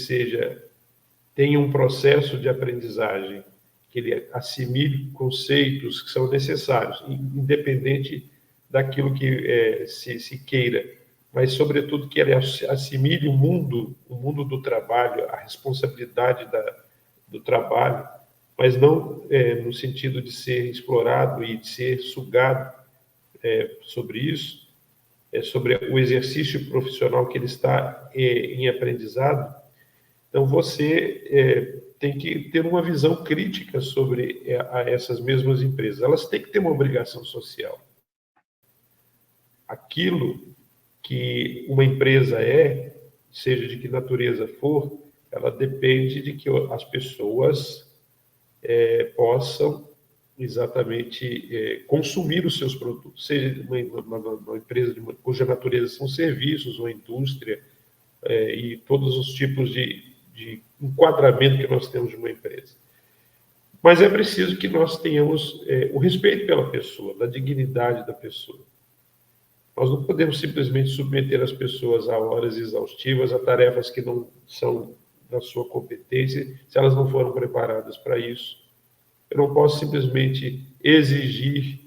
tenha um processo de aprendizagem, que ele assimile conceitos que são necessários, independente daquilo que se queira, mas, sobretudo, que ele assimile o mundo do trabalho, a responsabilidade do trabalho, mas não no sentido de ser explorado e de ser sugado sobre isso, sobre o exercício profissional que ele está em aprendizado. Então, você tem que ter uma visão crítica sobre essas mesmas empresas. Elas têm que ter uma obrigação social. Aquilo que uma empresa seja de que natureza for, ela depende de que as pessoas possam exatamente consumir os seus produtos, seja uma empresa cuja natureza são serviços ou indústria, e todos os tipos de enquadramento que nós temos de uma empresa. Mas é preciso que nós tenhamos o respeito pela pessoa, da dignidade da pessoa. Nós não podemos simplesmente submeter as pessoas a horas exaustivas, a tarefas que não são da sua competência, se elas não foram preparadas para isso. Eu não posso simplesmente exigir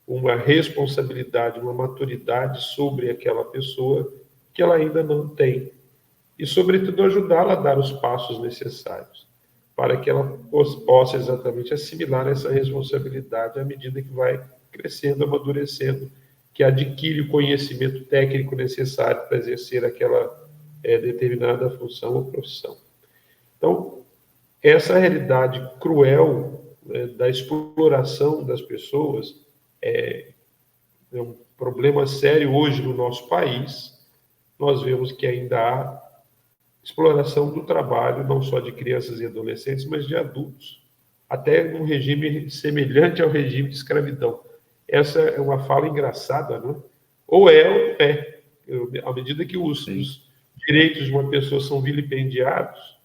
uma responsabilidade, uma maturidade sobre aquela pessoa que ela ainda não tem. E, sobretudo, ajudá-la a dar os passos necessários para que ela possa exatamente assimilar essa responsabilidade à medida que vai crescendo, amadurecendo, que adquire o conhecimento técnico necessário para exercer aquela determinada função ou profissão. Então, essa realidade cruel da exploração das pessoas é um problema sério hoje no nosso país. Nós vemos que ainda há exploração do trabalho, não só de crianças e adolescentes, mas de adultos, até num regime semelhante ao regime de escravidão. Essa é uma fala engraçada, não é? Ou não é. À medida que os direitos de uma pessoa são vilipendiados,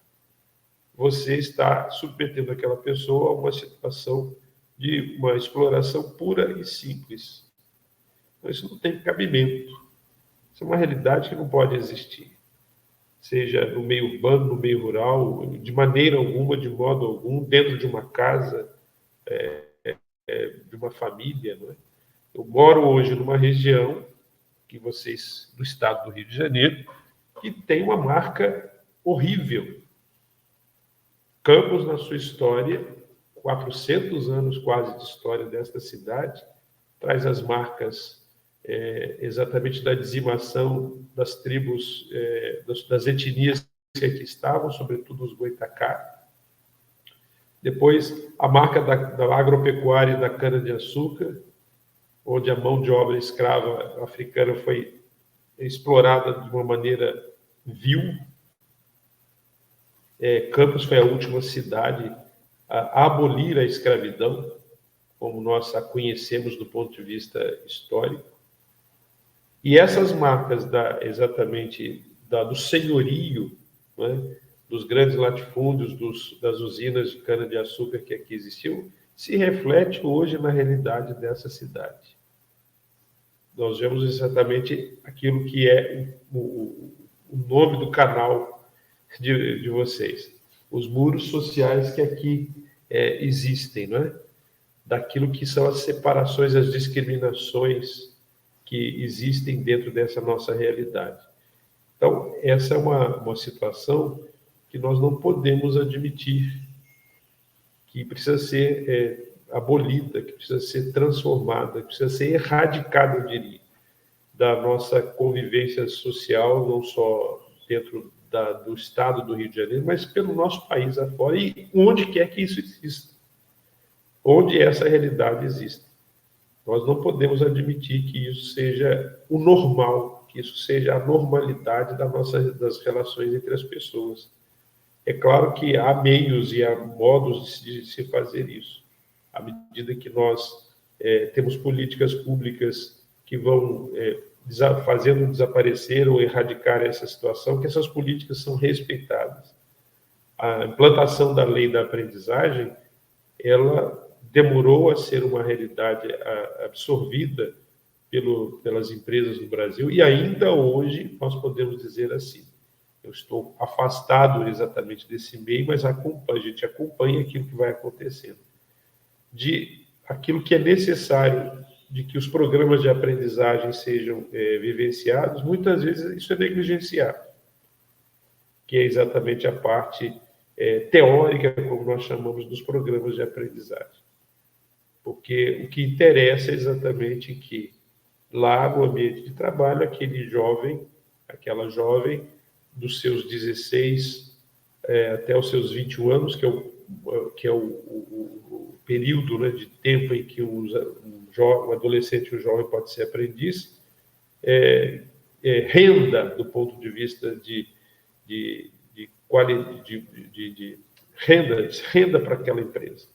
você está submetendo aquela pessoa a uma situação de uma exploração pura e simples. Então, isso não tem cabimento. Isso é uma realidade que não pode existir. Seja no meio urbano, no meio rural, de maneira alguma, de modo algum, dentro de uma casa, de uma família. Não é? Eu moro hoje numa região que vocês, do estado do Rio de Janeiro, que tem uma marca horrível. Campos, na sua história, 400 anos quase de história desta cidade, traz as marcas exatamente da dizimação das tribos, das etnias que aqui estavam, sobretudo os Goitacá. Depois, a marca da agropecuária e da cana-de-açúcar, onde a mão de obra escrava africana foi explorada de uma maneira vil. Campos foi a última cidade a abolir a escravidão, como nós a conhecemos do ponto de vista histórico. E essas marcas exatamente do senhorio, né, dos grandes latifúndios, das usinas de cana-de-açúcar que aqui existiam, se reflete hoje na realidade dessa cidade. Nós vemos exatamente aquilo que é o nome do canal de vocês. Os muros sociais que aqui existem, não é? Daquilo que são as separações, as discriminações que existem dentro dessa nossa realidade. Então, essa é uma situação que nós não podemos admitir, que precisa ser abolida, que precisa ser transformada, que precisa ser erradicada, eu diria, da nossa convivência social, não só dentro do estado do Rio de Janeiro, mas pelo nosso país afora e onde quer que isso exista, onde essa realidade existe. Nós não podemos admitir que isso seja o normal, que isso seja a normalidade das relações entre as pessoas. É claro que há meios e há modos de se fazer isso. À medida que nós temos políticas públicas que vão fazendo desaparecer ou erradicar essa situação, que essas políticas são respeitadas. A implantação da lei da aprendizagem, ela demorou a ser uma realidade absorvida pelas empresas no Brasil, e ainda hoje nós podemos dizer assim, eu estou afastado exatamente desse meio, mas a gente acompanha aquilo que vai acontecendo. De aquilo que é necessário de que os programas de aprendizagem sejam vivenciados, muitas vezes isso é negligenciado, que é exatamente a parte teórica, como nós chamamos, dos programas de aprendizagem. Porque o que interessa é exatamente que lá no ambiente de trabalho, aquele jovem, aquela jovem, dos seus 16 até os seus 21 anos, que é o período, né, de tempo em que um adolescente ou um jovem pode ser aprendiz, renda do ponto de vista de renda para aquela empresa.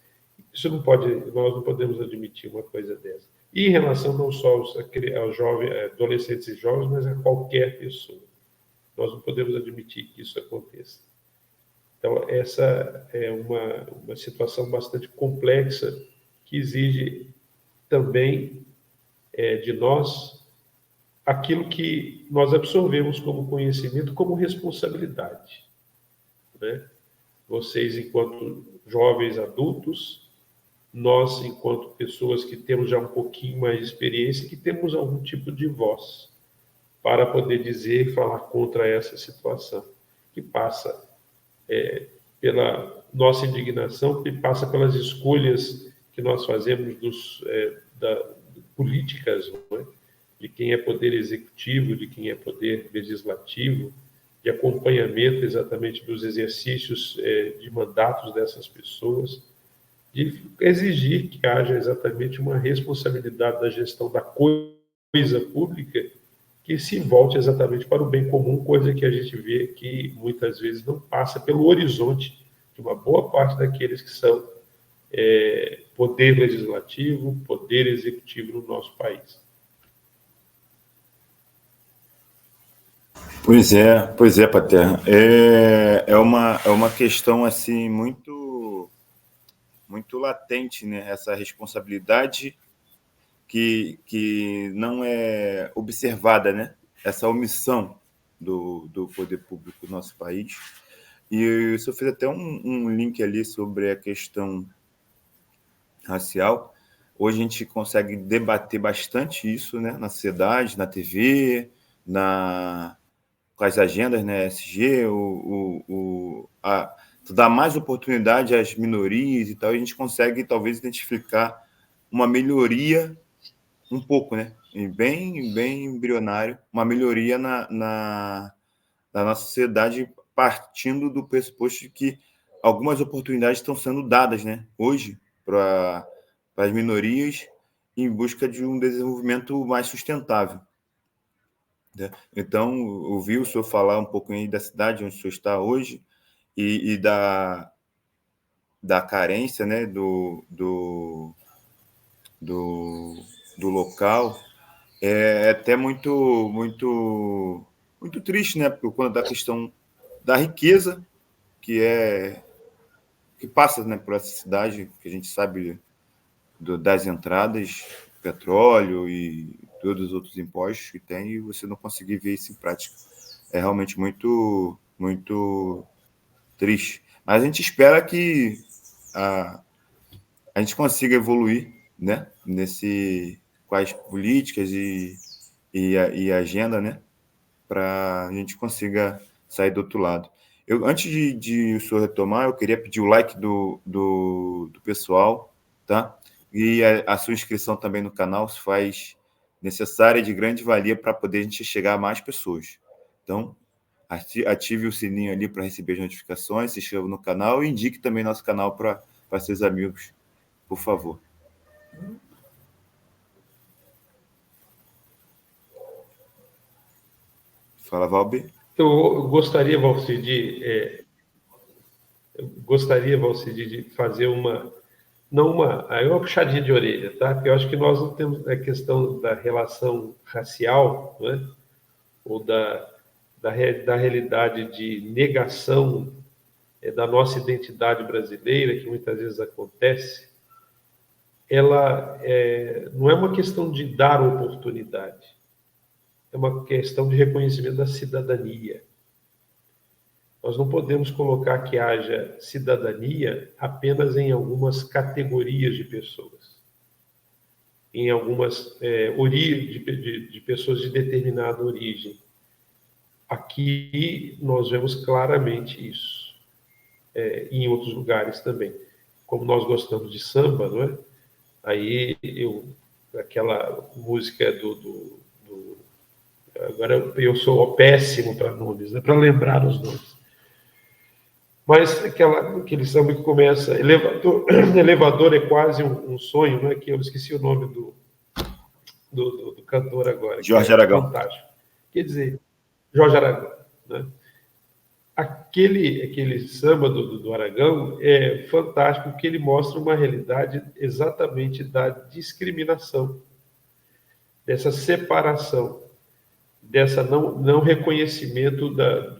Isso nós não podemos admitir uma coisa dessa. E em relação não só aos adolescentes e jovens, mas a qualquer pessoa. Nós não podemos admitir que isso aconteça. Então, essa é uma situação bastante complexa que exige também de nós aquilo que nós absorvemos como conhecimento, como responsabilidade. Né? Vocês, enquanto jovens adultos, nós, enquanto pessoas que temos já um pouquinho mais de experiência, que temos algum tipo de voz para poder dizer e falar contra essa situação, que passa pela nossa indignação, que passa pelas escolhas que nós fazemos políticas, não é? De quem é poder executivo, de quem é poder legislativo, de acompanhamento exatamente dos exercícios de mandatos dessas pessoas, de exigir que haja exatamente uma responsabilidade da gestão da coisa pública que se volte exatamente para o bem comum, coisa que a gente vê que muitas vezes não passa pelo horizonte de uma boa parte daqueles que são poder legislativo, poder executivo no nosso país. Pois é, Paterno. É uma questão assim muito, muito latente, né? Essa responsabilidade que não é observada, né? Essa omissão do poder público do nosso país. E isso eu fiz até um link ali sobre a questão racial. Hoje a gente consegue debater bastante isso, né? Na sociedade, na TV, com as agendas, né? SG, dar mais oportunidade às minorias e tal, e a gente consegue talvez identificar uma melhoria um pouco, né? E bem embrionário, uma melhoria na nossa sociedade, partindo do pressuposto de que algumas oportunidades estão sendo dadas, né? Hoje, para as minorias, em busca de um desenvolvimento mais sustentável. Né? Então, ouvi o senhor falar um pouco aí da cidade onde o senhor está hoje e da carência, né? Do local. É até muito triste, né? Por conta da questão da riqueza que passa, né, por essa cidade, que a gente sabe das entradas, petróleo e todos os outros impostos que tem, e você não conseguir ver isso em prática. É realmente muito triste. Mas a gente espera que a gente consiga evoluir, né, com as políticas e agenda, né, para a gente consiga sair do outro lado. Antes de o senhor retomar, eu queria pedir o like do pessoal, tá? E a sua inscrição também no canal se faz necessária e de grande valia para poder a gente chegar a mais pessoas. Então, ative o sininho ali para receber as notificações, se inscreva no canal e indique também nosso canal para seus amigos, por favor. Fala, Valber. Eu gostaria, Valcir, de fazer uma puxadinha de orelha, tá? Porque eu acho que nós não temos a questão da relação racial, né? Ou da realidade de negação da nossa identidade brasileira, que muitas vezes acontece, ela não é uma questão de dar oportunidade, é uma questão de reconhecimento da cidadania. Nós não podemos colocar que haja cidadania apenas em algumas categorias de pessoas, em algumas de pessoas de determinada origem. Aqui nós vemos claramente isso, em outros lugares também. Como nós gostamos de samba, não é? Aí aquela música agora eu sou péssimo para nomes, né? Para lembrar os nomes. Mas aquele samba que começa, elevador é quase um sonho, né? Que eu esqueci o nome do cantor agora, Jorge que é Aragão. fantástico. Quer dizer, Jorge Aragão, né? Aquele samba do Aragão é fantástico, porque ele mostra uma realidade exatamente da discriminação, dessa separação, dessa não reconhecimento da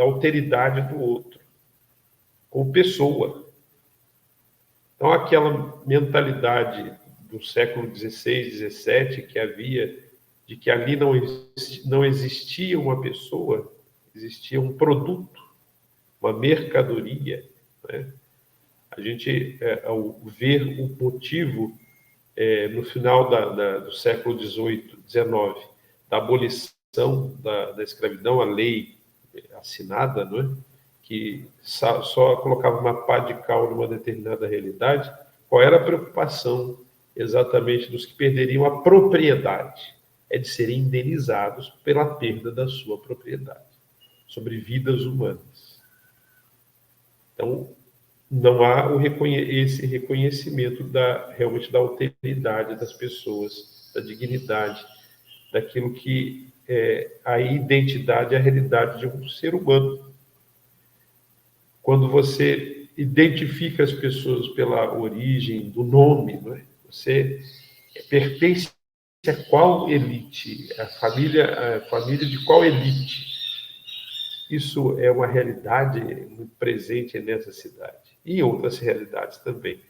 alteridade do outro, como pessoa. Então, aquela mentalidade do século XVI, XVII, que havia, de que ali não existia uma pessoa, existia um produto, uma mercadoria, né? A gente, ao ver o motivo, no final do século XVIII, XIX, da abolição da escravidão, a lei assinada, não é? Que só colocava uma pá de cal numa determinada realidade, qual era a preocupação exatamente dos que perderiam a propriedade? É de serem indenizados pela perda da sua propriedade sobre vidas humanas. Então, não há esse reconhecimento realmente da alteridade das pessoas, da dignidade, daquilo que é a identidade, a realidade de um ser humano. Quando você identifica as pessoas pela origem do nome, não é? Você pertence qual elite? A família de qual elite? Isso é uma realidade muito presente nessa cidade. E em outras realidades também.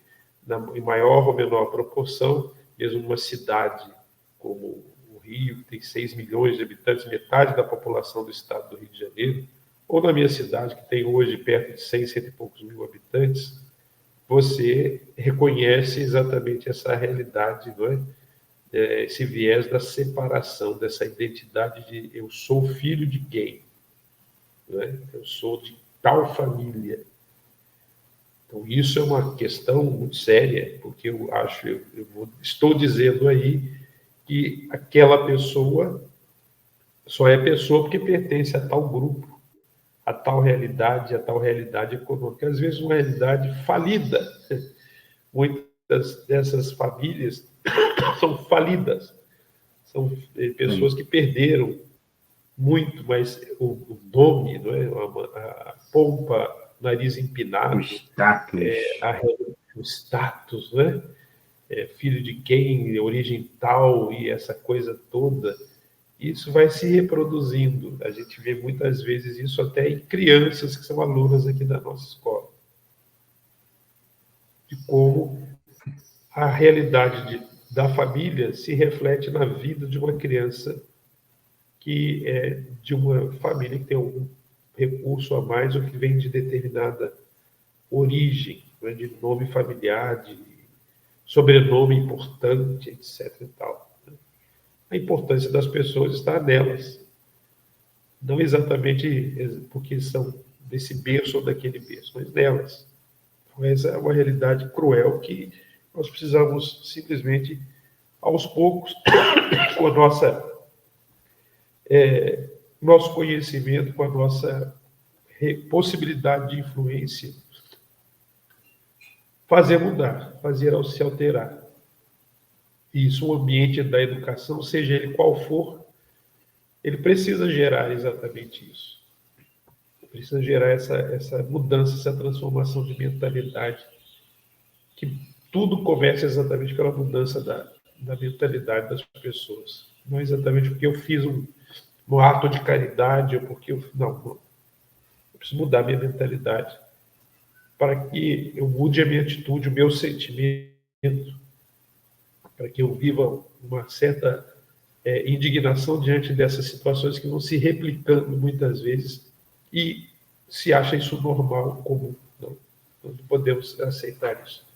Em maior ou menor proporção, mesmo numa cidade como o Rio, que tem 6 milhões de habitantes, metade da população do estado do Rio de Janeiro, ou na minha cidade, que tem hoje perto de 100, cento e poucos mil habitantes, você reconhece exatamente essa realidade, não é? Esse viés da separação, dessa identidade de eu sou filho de quem? Não é? Eu sou de tal família. Então, isso é uma questão muito séria, porque estou dizendo aí que aquela pessoa só é pessoa porque pertence a tal grupo, a tal realidade econômica, às vezes uma realidade falida. Muitas dessas famílias são falidas, são pessoas que perderam muito, mas o nome, não é? A pompa, nariz empinado, O status. O status, não é? Filho de quem, origem tal e essa coisa toda, isso vai se reproduzindo. A gente vê muitas vezes isso até em crianças que são alunas aqui da nossa escola. De como a realidade da família se reflete na vida de uma criança que é de uma família que tem algum recurso a mais ou que vem de determinada origem, né, de nome familiar, de sobrenome importante, etc. e tal. A importância das pessoas está nelas, não exatamente porque são desse berço ou daquele berço, mas nelas. Então, essa é uma realidade cruel que nós precisamos simplesmente, aos poucos, com a nosso conhecimento, com a nossa possibilidade de influência, fazer mudar, fazer se alterar. E isso, o ambiente da educação, seja ele qual for, ele precisa gerar exatamente isso. Precisa gerar essa mudança, essa transformação de mentalidade, que tudo começa exatamente pela mudança da mentalidade das pessoas. Não exatamente porque eu fiz um ato de caridade, ou porque eu... Não. Eu preciso mudar a minha mentalidade para que eu mude a minha atitude, o meu sentimento, para que eu viva uma certa indignação diante dessas situações que vão se replicando muitas vezes e se acha isso normal, comum. Não podemos aceitar isso.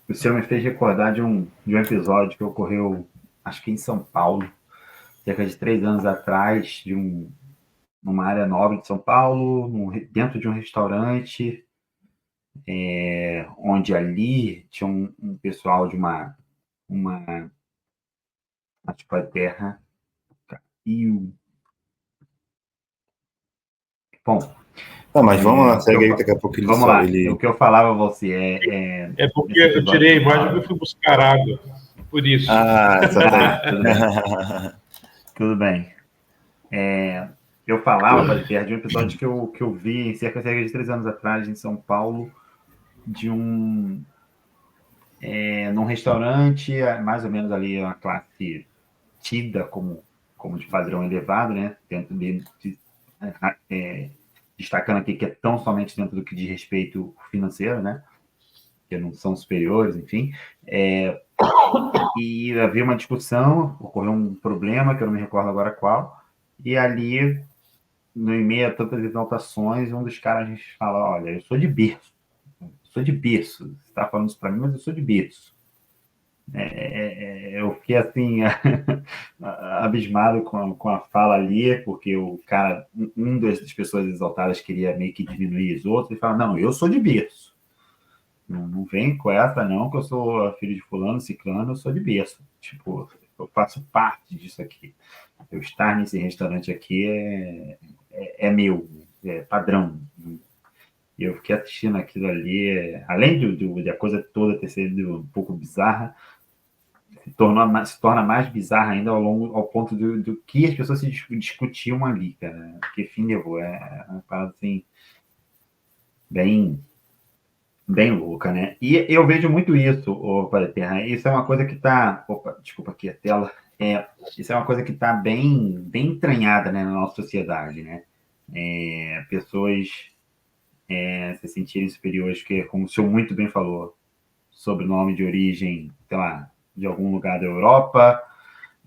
O senhor me fez recordar de um episódio que ocorreu, acho que em São Paulo, cerca de 3 anos atrás, numa área nobre de São Paulo, dentro de um restaurante, onde ali tinha um pessoal de uma acho que a terra caiu. Bom, Não, mas vamos lá, segue aí, daqui a pouco vamos lá. O que eu falava a você é porque eu tirei a imagem e eu fui buscar água, por isso. Só tá aí. Tudo bem. Eu falava, Padre, de um episódio que eu vi cerca de 3 anos atrás, em São Paulo, de num restaurante, mais ou menos ali, uma classe tida como de padrão elevado, né? Dentro destacando aqui que é tão somente dentro do que diz respeito financeiro, né? Que não são superiores, enfim. E havia uma discussão, ocorreu um problema, que eu não me recordo agora qual, e ali, no meio a tantas exaltações, um dos caras fala: olha, eu sou de berço. Você está falando isso para mim, mas eu sou de berço. Eu fiquei assim, abismado com a fala ali, porque o cara, das pessoas exaltadas queria meio que diminuir os outros, e fala: não, eu sou de berço. Não vem com essa, não, que eu sou filho de fulano, ciclano, eu sou de berço. Tipo, eu faço parte disso aqui. Eu estar nesse restaurante aqui é meu, é padrão. E eu fiquei assistindo aquilo ali, além de a coisa toda ter sido um pouco bizarra, se torna mais bizarra ainda ao ponto do que as pessoas se discutiam ali, cara. Que fim levou. É uma parada assim, bem bem louca, né? E eu vejo muito isso, Terra. Isso é uma coisa que está... Opa, desculpa aqui a tela. Isso é uma coisa que está bem entranhada, né, na nossa sociedade, né? Pessoas se sentirem superiores, que, como o senhor muito bem falou, sobrenome de origem, sei lá, de algum lugar da Europa,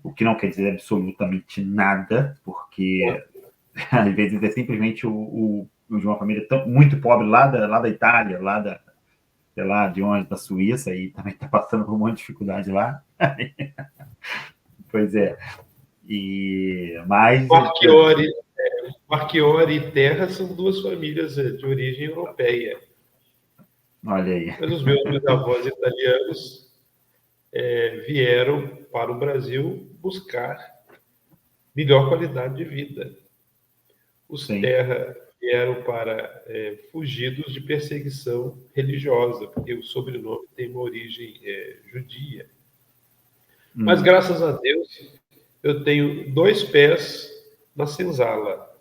o que não quer dizer absolutamente nada, porque às vezes é simplesmente de uma família muito pobre lá da Itália, sei lá, de onde, da Suíça, e também está passando por um monte de dificuldade lá. Pois é. Mas... Marchiori e Terra são duas famílias de origem europeia. Olha aí. Mas os meus bisavós italianos vieram para o Brasil buscar melhor qualidade de vida. Os Sim. Terra vieram para fugidos de perseguição religiosa, porque o sobrenome tem uma origem judia. Mas, graças a Deus, eu tenho 2 pés na senzala,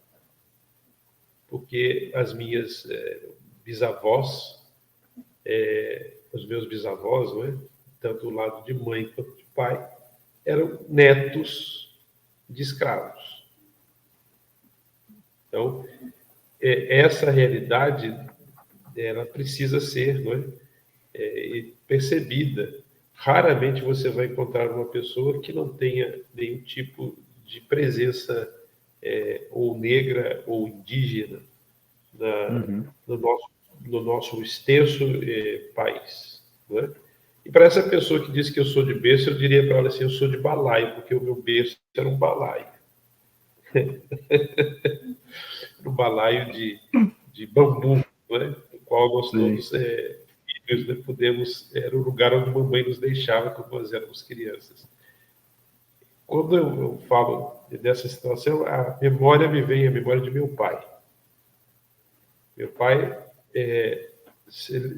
porque as minhas bisavós, os meus bisavós, não é? Tanto do lado de mãe quanto de pai, eram netos de escravos. Então, essa realidade ela precisa ser, não é? Percebida. Raramente você vai encontrar uma pessoa que não tenha nenhum tipo de presença ou negra ou indígena no nosso extenso país. Não é? E para essa pessoa que diz que eu sou de berço, eu diria para ela assim, eu sou de balaio, porque o meu berço era um balaio. Um balaio de bambu, né? No qual nós todos filhos, né, era o lugar onde a mamãe nos deixava quando nós éramos crianças. Quando eu falo dessa situação, a memória me vem, a memória de meu pai. Meu pai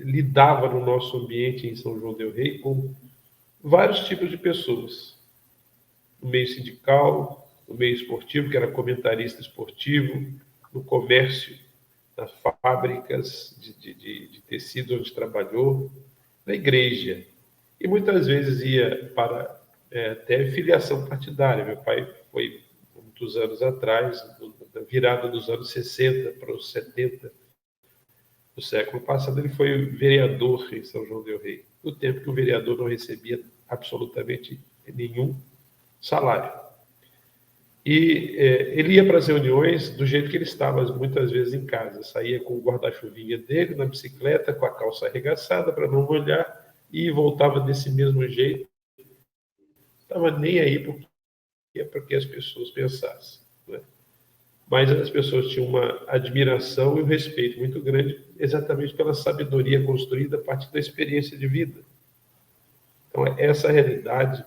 lidava no nosso ambiente em São João del Rei com vários tipos de pessoas. No meio sindical, no meio esportivo, que era comentarista esportivo, no comércio, nas fábricas de tecido onde trabalhou, na igreja. E muitas vezes ia para até filiação partidária. Meu pai foi, muitos anos atrás, na virada dos anos 60 para os 70 do século passado, ele foi vereador em São João del Rei, no tempo que o vereador não recebia absolutamente nenhum salário. E ele ia para as reuniões do jeito que ele estava, muitas vezes em casa. Saía com o guarda-chuvinha dele, na bicicleta, com a calça arregaçada para não molhar, e voltava desse mesmo jeito. Estava nem aí porque as pessoas pensassem. Né? Mas as pessoas tinham uma admiração e um respeito muito grande, exatamente pela sabedoria construída a partir da experiência de vida. Então, essa realidade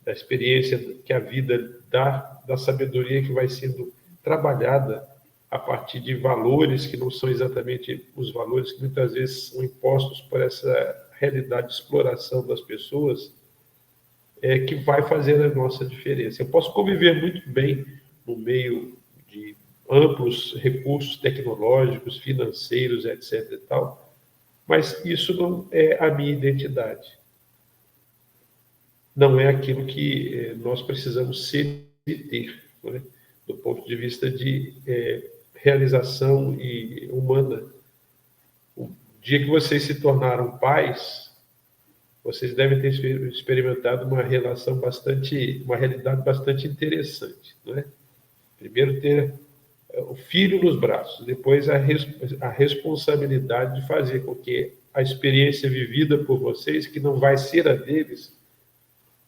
da experiência que a vida dá, da sabedoria que vai sendo trabalhada a partir de valores que não são exatamente os valores que muitas vezes são impostos por essa realidade de exploração das pessoas, que vai fazer a nossa diferença. Eu posso conviver muito bem no meio de amplos recursos tecnológicos, financeiros, etc. e tal, mas isso não é a minha identidade. Não é aquilo que nós precisamos ser e ter, né? Do ponto de vista de realização humana. O dia que vocês se tornaram pais, vocês devem ter experimentado uma realidade bastante interessante, não é? Primeiro ter o filho nos braços, depois a responsabilidade de fazer com que a experiência vivida por vocês, que não vai ser a deles,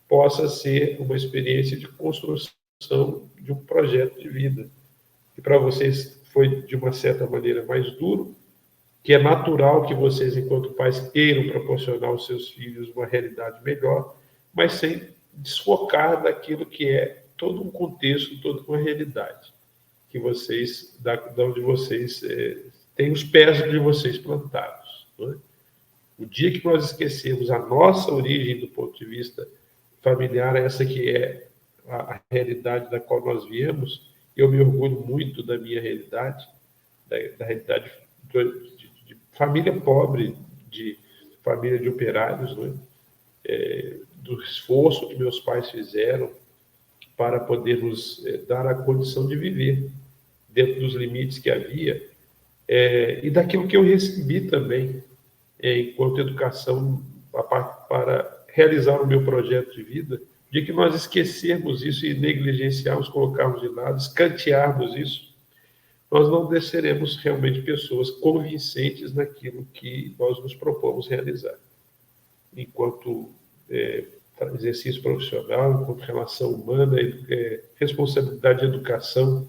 possa ser uma experiência de construção de um projeto de vida, que para vocês foi, de uma certa maneira, mais duro, que é natural que vocês, enquanto pais, queiram proporcionar aos seus filhos uma realidade melhor, mas sem desfocar daquilo que é todo um contexto, toda uma realidade, que vocês, da onde vocês têm os pés de vocês plantados. Não é? O dia que nós esquecemos a nossa origem do ponto de vista familiar, essa que é a realidade da qual nós viemos, eu me orgulho muito da minha realidade, da realidade de família pobre de família de operários, né? Do esforço que meus pais fizeram para poder nos dar a condição de viver dentro dos limites que havia, e daquilo que eu recebi também, enquanto educação, para realizar o meu projeto de vida. De que nós esquecermos isso e negligenciarmos, colocarmos de lado, escantearmos isso, nós não seremos realmente pessoas convincentes naquilo que nós nos propomos realizar. Enquanto exercício profissional, enquanto relação humana, responsabilidade de educação,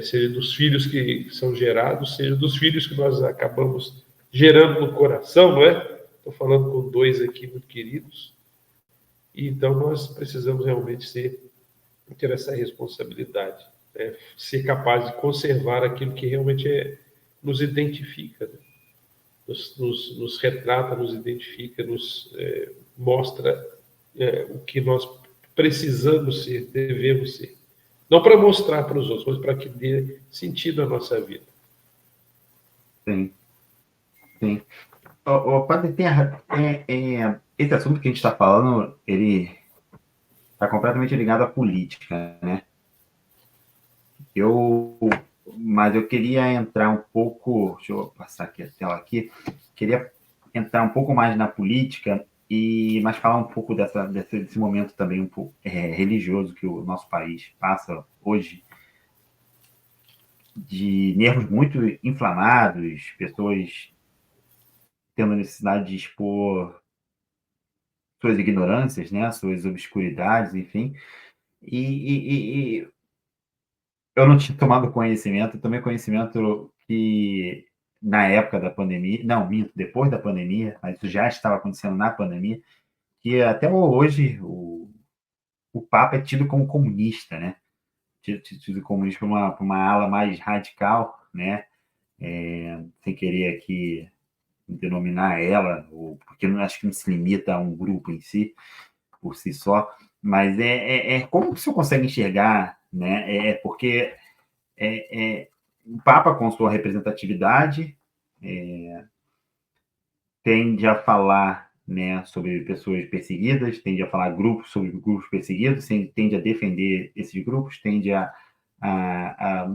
seja dos filhos que são gerados, seja dos filhos que nós acabamos gerando no coração, não é? Estou falando com 2 aqui muito queridos. E então nós precisamos realmente ter essa responsabilidade, né? Ser capaz de conservar aquilo que realmente nos identifica, né? Nos retrata, nos identifica, nos mostra o que nós precisamos ser, devemos ser. Não para mostrar para os outros, mas para que dê sentido à nossa vida. Sim, sim. Padre, esse assunto que a gente está falando, ele está completamente ligado à política, né? Mas eu queria entrar um pouco, deixa eu passar aqui a tela aqui, queria entrar um pouco mais na política, mas falar um pouco desse momento também um pouco religioso que o nosso país passa hoje, de nervos muito inflamados, pessoas tendo a necessidade de expor suas ignorâncias, né, suas obscuridades, enfim. E eu não tinha tomado conhecimento, tomei conhecimento que na época da pandemia, não, minto, depois da pandemia, mas isso já estava acontecendo na pandemia, que até hoje o Papa é tido como comunista, né? Tido comunista por uma ala mais radical, né? Sem querer aqui denominar ela, porque acho que não se limita a um grupo em si, por si só, mas como que você consegue enxergar, né? Porque o Papa, com sua representatividade, tende a falar, né, sobre pessoas perseguidas, tende a falar sobre grupos perseguidos, tende a defender esses grupos, tende a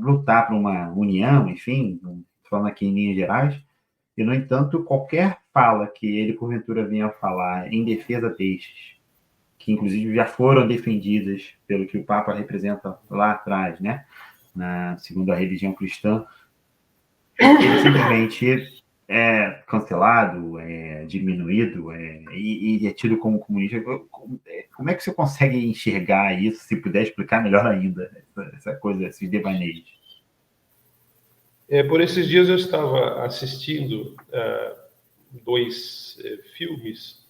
lutar por uma união, enfim, falando aqui em linhas gerais. E, no entanto, qualquer fala que ele, porventura, venha a falar em defesa destes, que inclusive já foram defendidas pelo que o Papa representa lá atrás, né? Segundo a religião cristã, ele simplesmente é cancelado, é diminuído, e é tido como comunista. Como é que você consegue enxergar isso, se puder explicar melhor ainda, essa coisa, esses devaneios? Por esses dias eu estava assistindo 2 filmes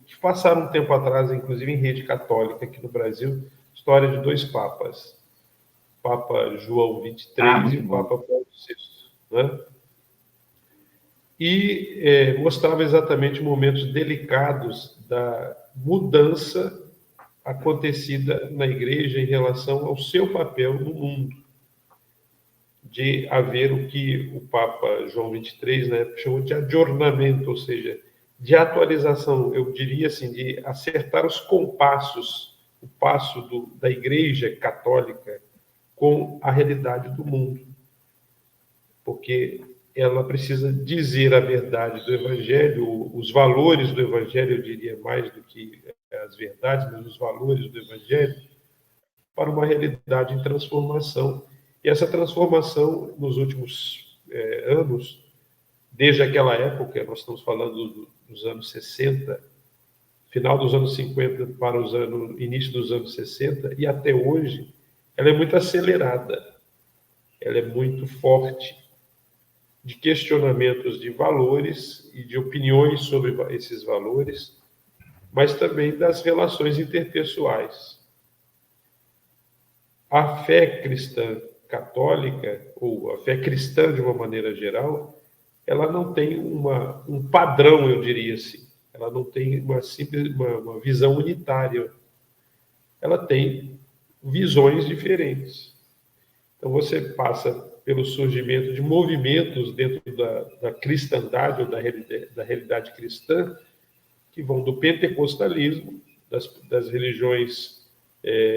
que passaram um tempo atrás, inclusive em rede católica aqui no Brasil, história de 2 papas, Papa João 23 e o Papa Paulo VI, né? E mostrava exatamente momentos delicados da mudança acontecida na Igreja em relação ao seu papel no mundo, de haver o que o Papa João 23, né, chamou de adornamento, ou seja, de atualização, eu diria assim, de acertar os compassos, o passo da Igreja Católica com a realidade do mundo. Porque ela precisa dizer a verdade do Evangelho, os valores do Evangelho, eu diria mais do que as verdades, mas os valores do Evangelho, para uma realidade em transformação. E essa transformação, nos últimos anos, desde aquela época, nós estamos falando dos anos 60, final dos anos 50 para início dos anos 60, e até hoje, ela é muito acelerada, ela é muito forte, de questionamentos de valores e de opiniões sobre esses valores, mas também das relações interpessoais. A fé cristã católica, ou a fé cristã de uma maneira geral, ela não tem um padrão, eu diria assim. Ela não tem uma visão unitária. Ela tem visões diferentes. Então você passa pelo surgimento de movimentos dentro da cristandade ou da realidade cristã, que vão do pentecostalismo, das religiões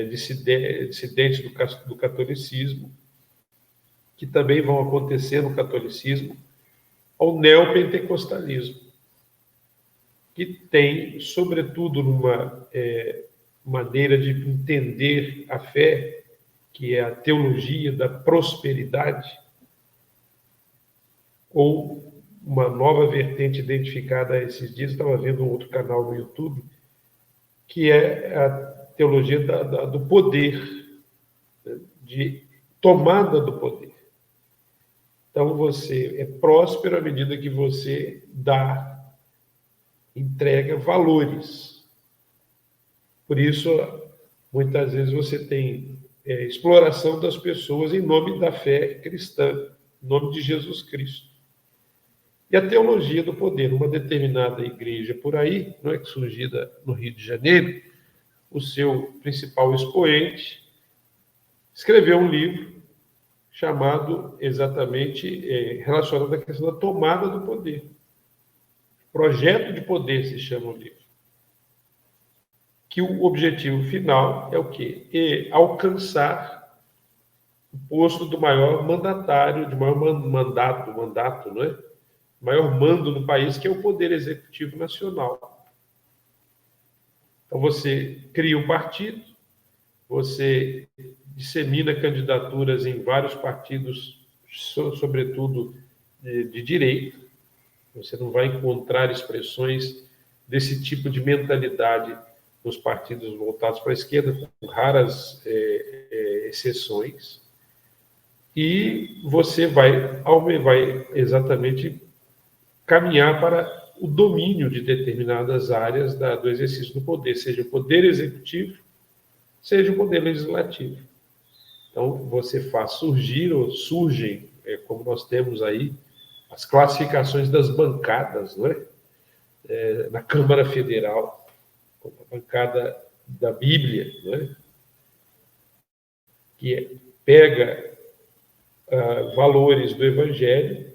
dissidentes do catolicismo, que também vão acontecer no catolicismo, ao neopentecostalismo, que tem, sobretudo, numa maneira de entender a fé, que é a teologia da prosperidade, ou uma nova vertente identificada esses dias, estava vendo um outro canal no YouTube, que é a teologia do poder, de tomada do poder. Então, você é próspero à medida que você entrega valores. Por isso, muitas vezes você tem exploração das pessoas em nome da fé cristã, em nome de Jesus Cristo. E a teologia do poder, uma determinada igreja por aí, não é que surgida no Rio de Janeiro, o seu principal expoente escreveu um livro chamado exatamente relacionado à questão da tomada do poder. Projeto de Poder se chama o livro. Que o objetivo final é o quê? É alcançar o posto do maior mandatário, de maior mandato, não é? Maior mando no país, que é o Poder Executivo Nacional. Então, você cria um partido, você dissemina candidaturas em vários partidos, sobretudo de direita. Você não vai encontrar expressões desse tipo de mentalidade nos partidos voltados para a esquerda, com raras exceções. E você vai exatamente caminhar para o domínio de determinadas áreas do exercício do poder, seja o poder executivo, seja o poder legislativo. Então, você faz surgem, como nós temos aí, as classificações das bancadas, não é? Na Câmara Federal, como a bancada da Bíblia, não é? Que pega valores do Evangelho,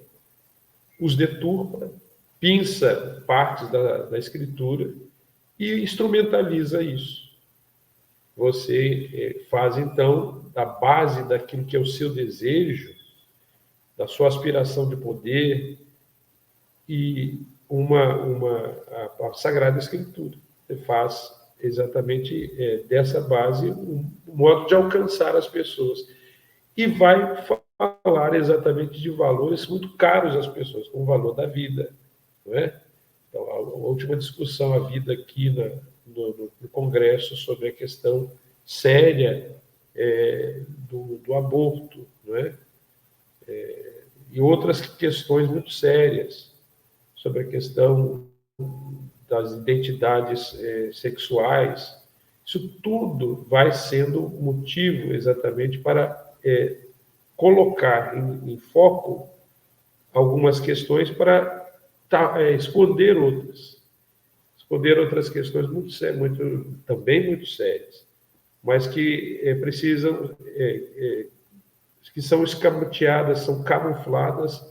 os deturpa, pinça partes da Escritura e instrumentaliza isso. Você faz, então, da base daquilo que é o seu desejo, da sua aspiração de poder, e a Sagrada Escritura. Você faz exatamente dessa base um modo de alcançar as pessoas. E vai falar exatamente de valores muito caros às pessoas, como o valor da vida. Não é? Então, a última discussão havida aqui no Congresso sobre a questão séria do aborto, não é? E outras questões muito sérias sobre a questão das identidades sexuais. Isso tudo vai sendo motivo exatamente para colocar em foco algumas questões para esconder outras. Esconder outras questões também muito sérias, mas que precisam, que são escamoteadas, são camufladas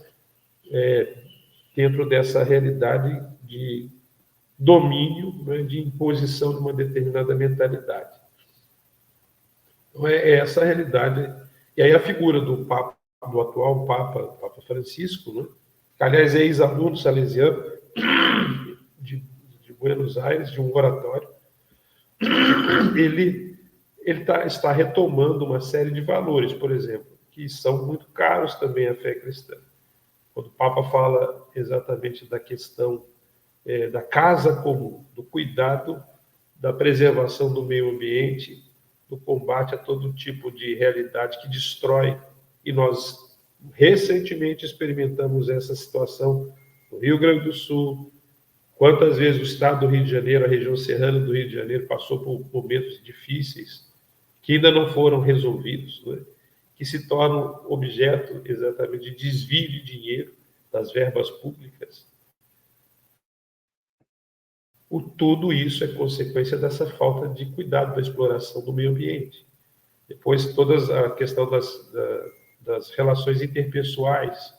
dentro dessa realidade de domínio, né, de imposição de uma determinada mentalidade. Então, é essa a realidade. E aí a figura do atual Papa Francisco, né, que, aliás, é ex-aluno salesiano de Buenos Aires, de um oratório, ele está retomando uma série de valores, por exemplo, que são muito caros também à fé cristã. Quando o Papa fala exatamente da questão da casa comum, do cuidado, da preservação do meio ambiente, do combate a todo tipo de realidade que destrói, e nós recentemente experimentamos essa situação no Rio Grande do Sul. Quantas vezes o estado do Rio de Janeiro, a região serrana do Rio de Janeiro, passou por momentos difíceis que ainda não foram resolvidos, né? Que se tornam objeto exatamente de desvio de dinheiro das verbas públicas. Tudo isso é consequência dessa falta de cuidado da exploração do meio ambiente. Depois, toda a questão das relações interpessoais,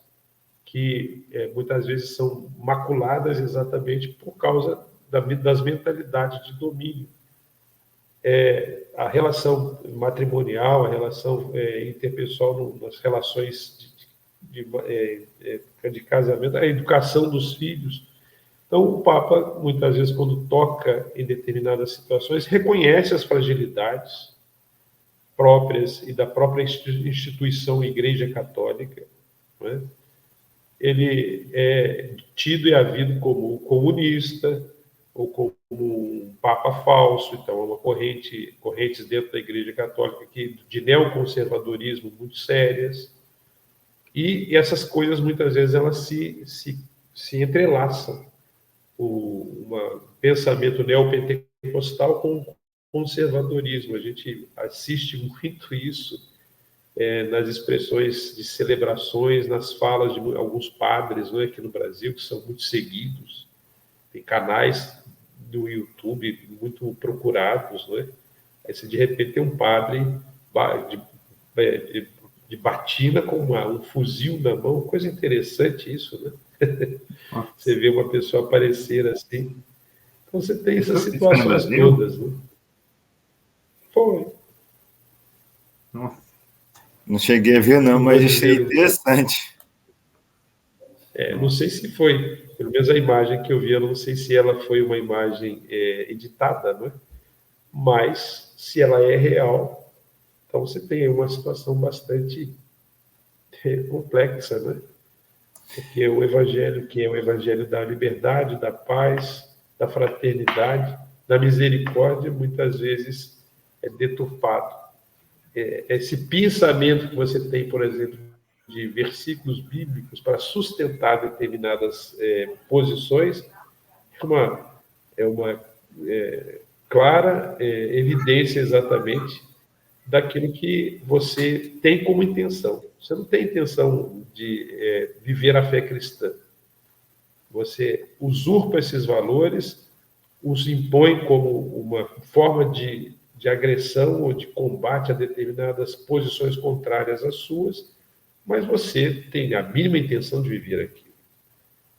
que muitas vezes são maculadas exatamente por causa das mentalidades de domínio. A relação matrimonial, a relação interpessoal nas relações de casamento, a educação dos filhos. Então, o Papa, muitas vezes, quando toca em determinadas situações, reconhece as fragilidades próprias e da própria instituição Igreja Católica, não é? Ele é tido e havido como comunista ou como um papa falso, então é uma correntes dentro da Igreja Católica de neoconservadorismo muito sérias, e essas coisas muitas vezes elas se entrelaçam, um pensamento neopentecostal com o conservadorismo. A gente assiste muito isso nas expressões de celebrações, nas falas de alguns padres, não é, aqui no Brasil, que são muito seguidos. Tem canais do YouTube muito procurados, não é? Aí você, de repente, tem um padre de batina com um fuzil na mão, coisa interessante isso, né? Você vê uma pessoa aparecer assim. Então você tem essas situações todas, né? Foi. Nossa. Não cheguei a ver, não, mas achei interessante. Não sei se foi, pelo menos a imagem que eu vi, eu não sei se ela foi uma imagem editada, né? Mas, se ela é real, então você tem uma situação bastante complexa, né? Porque o Evangelho, que é o Evangelho da liberdade, da paz, da fraternidade, da misericórdia, muitas vezes é deturpado. Esse pensamento que você tem, por exemplo, de versículos bíblicos para sustentar determinadas posições, é uma clara evidência exatamente daquilo que você tem como intenção. Você não tem intenção de viver a fé cristã. Você usurpa esses valores, os impõe como uma forma de agressão ou de combate a determinadas posições contrárias às suas, mas você tem a mínima intenção de viver aquilo.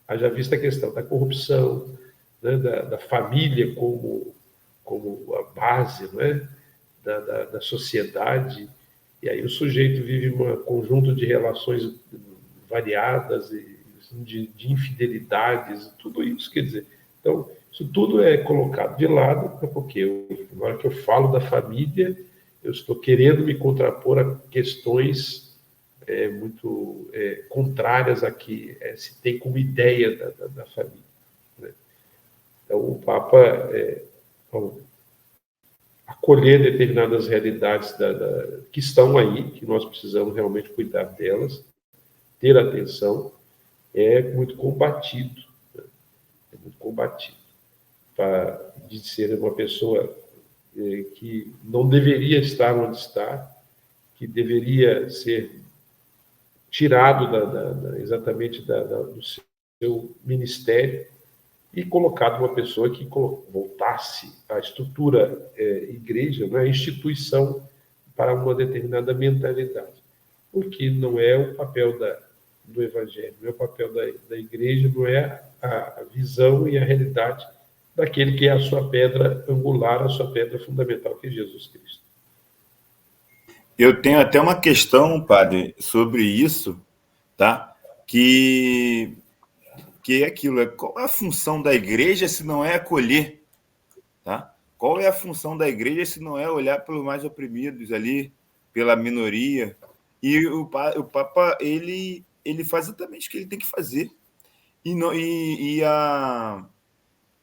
Haja vista a questão da corrupção, né, da família como a base, não é? da sociedade, e aí o sujeito vive um conjunto de relações variadas, de infidelidades, tudo isso, quer dizer, então, isso tudo é colocado de lado, porque na hora que eu falo da família, eu estou querendo me contrapor a questões muito contrárias a que se tem como ideia da família, né? Então, o Papa, ao acolher determinadas realidades que estão aí, que nós precisamos realmente cuidar delas, ter atenção, é muito combatido, né? É muito combatido. De ser uma pessoa que não deveria estar onde está, que deveria ser tirado exatamente do seu ministério e colocado uma pessoa que voltasse à estrutura igreja, né, a instituição, para uma determinada mentalidade. Porque não é o papel do Evangelho, não é o papel da igreja, não é a visão e a realidade daquele que é a sua pedra angular, a sua pedra fundamental, que é Jesus Cristo. Eu tenho até uma questão, padre, sobre isso, tá? Que é aquilo, qual é a função da igreja se não é acolher, tá? Qual é a função da igreja se não é olhar pelos mais oprimidos ali, pela minoria? E o Papa, ele faz exatamente o que ele tem que fazer.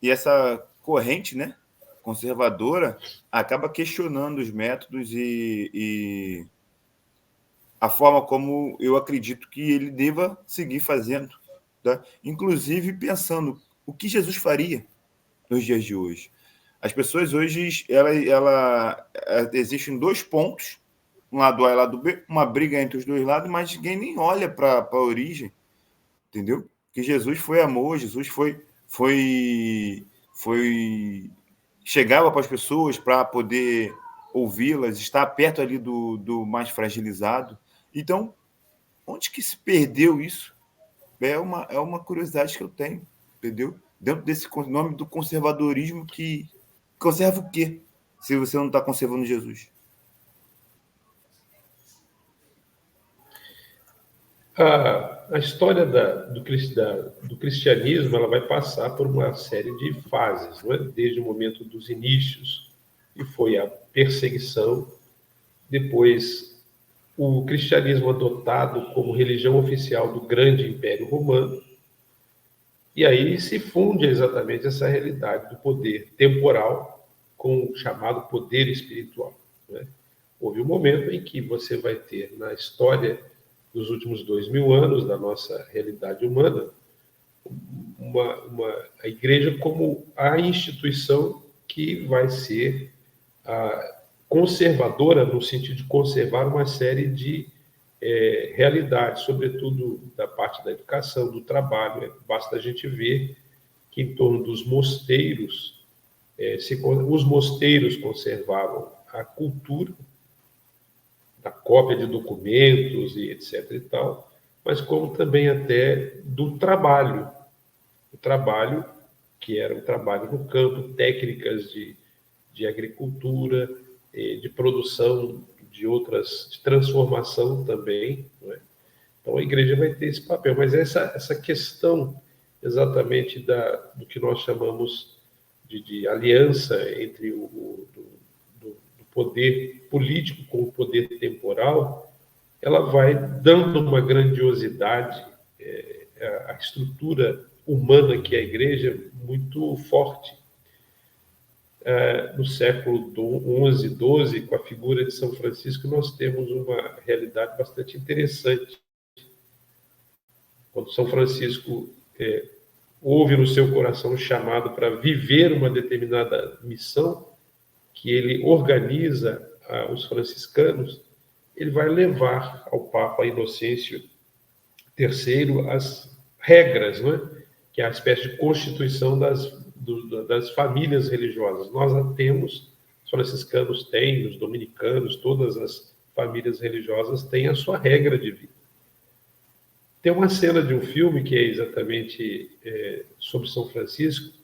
E essa corrente, né, conservadora, acaba questionando os métodos e a forma como eu acredito que ele deva seguir fazendo, tá? Inclusive pensando o que Jesus faria nos dias de hoje. As pessoas hoje, existem dois pontos, um lado A e um lado B, uma briga entre os dois lados, mas ninguém nem olha para a origem, entendeu? Que Jesus foi amor, Jesus chegava para as pessoas para poder ouvi-las, estar perto ali do mais fragilizado. Então, onde que se perdeu isso? É uma curiosidade que eu tenho, entendeu? Dentro desse nome do conservadorismo, que conserva o quê se você não está conservando Jesus? A história do cristianismo, ela vai passar por uma série de fases, não é? Desde o momento dos inícios, que foi a perseguição, depois o cristianismo adotado como religião oficial do grande Império Romano, e aí se funde exatamente essa realidade do poder temporal com o chamado poder espiritual, né? Houve um momento em que você vai ter, na história dos últimos 2000 anos da nossa realidade humana, a igreja como a instituição que vai ser conservadora, no sentido de conservar uma série de realidades, sobretudo da parte da educação, do trabalho. Basta a gente ver que em torno dos mosteiros, os mosteiros conservavam a cultura, da cópia de documentos e etc. e tal, mas como também até do trabalho. O trabalho, que era um trabalho no campo, técnicas de agricultura, de produção de transformação também, não é? Então a igreja vai ter esse papel, mas essa questão exatamente do que nós chamamos de aliança entre do poder político com o poder temporal, ela vai dando uma grandiosidade à estrutura humana que é a igreja muito forte. No século XI, XII, com a figura de São Francisco, nós temos uma realidade bastante interessante. Quando São Francisco ouve no seu coração um chamado para viver uma determinada missão, que ele organiza os franciscanos, ele vai levar ao Papa Inocêncio III as regras, não é? Que é a espécie de constituição das famílias religiosas. Nós a temos, os franciscanos têm, os dominicanos, todas as famílias religiosas têm a sua regra de vida. Tem uma cena de um filme que é exatamente sobre São Francisco,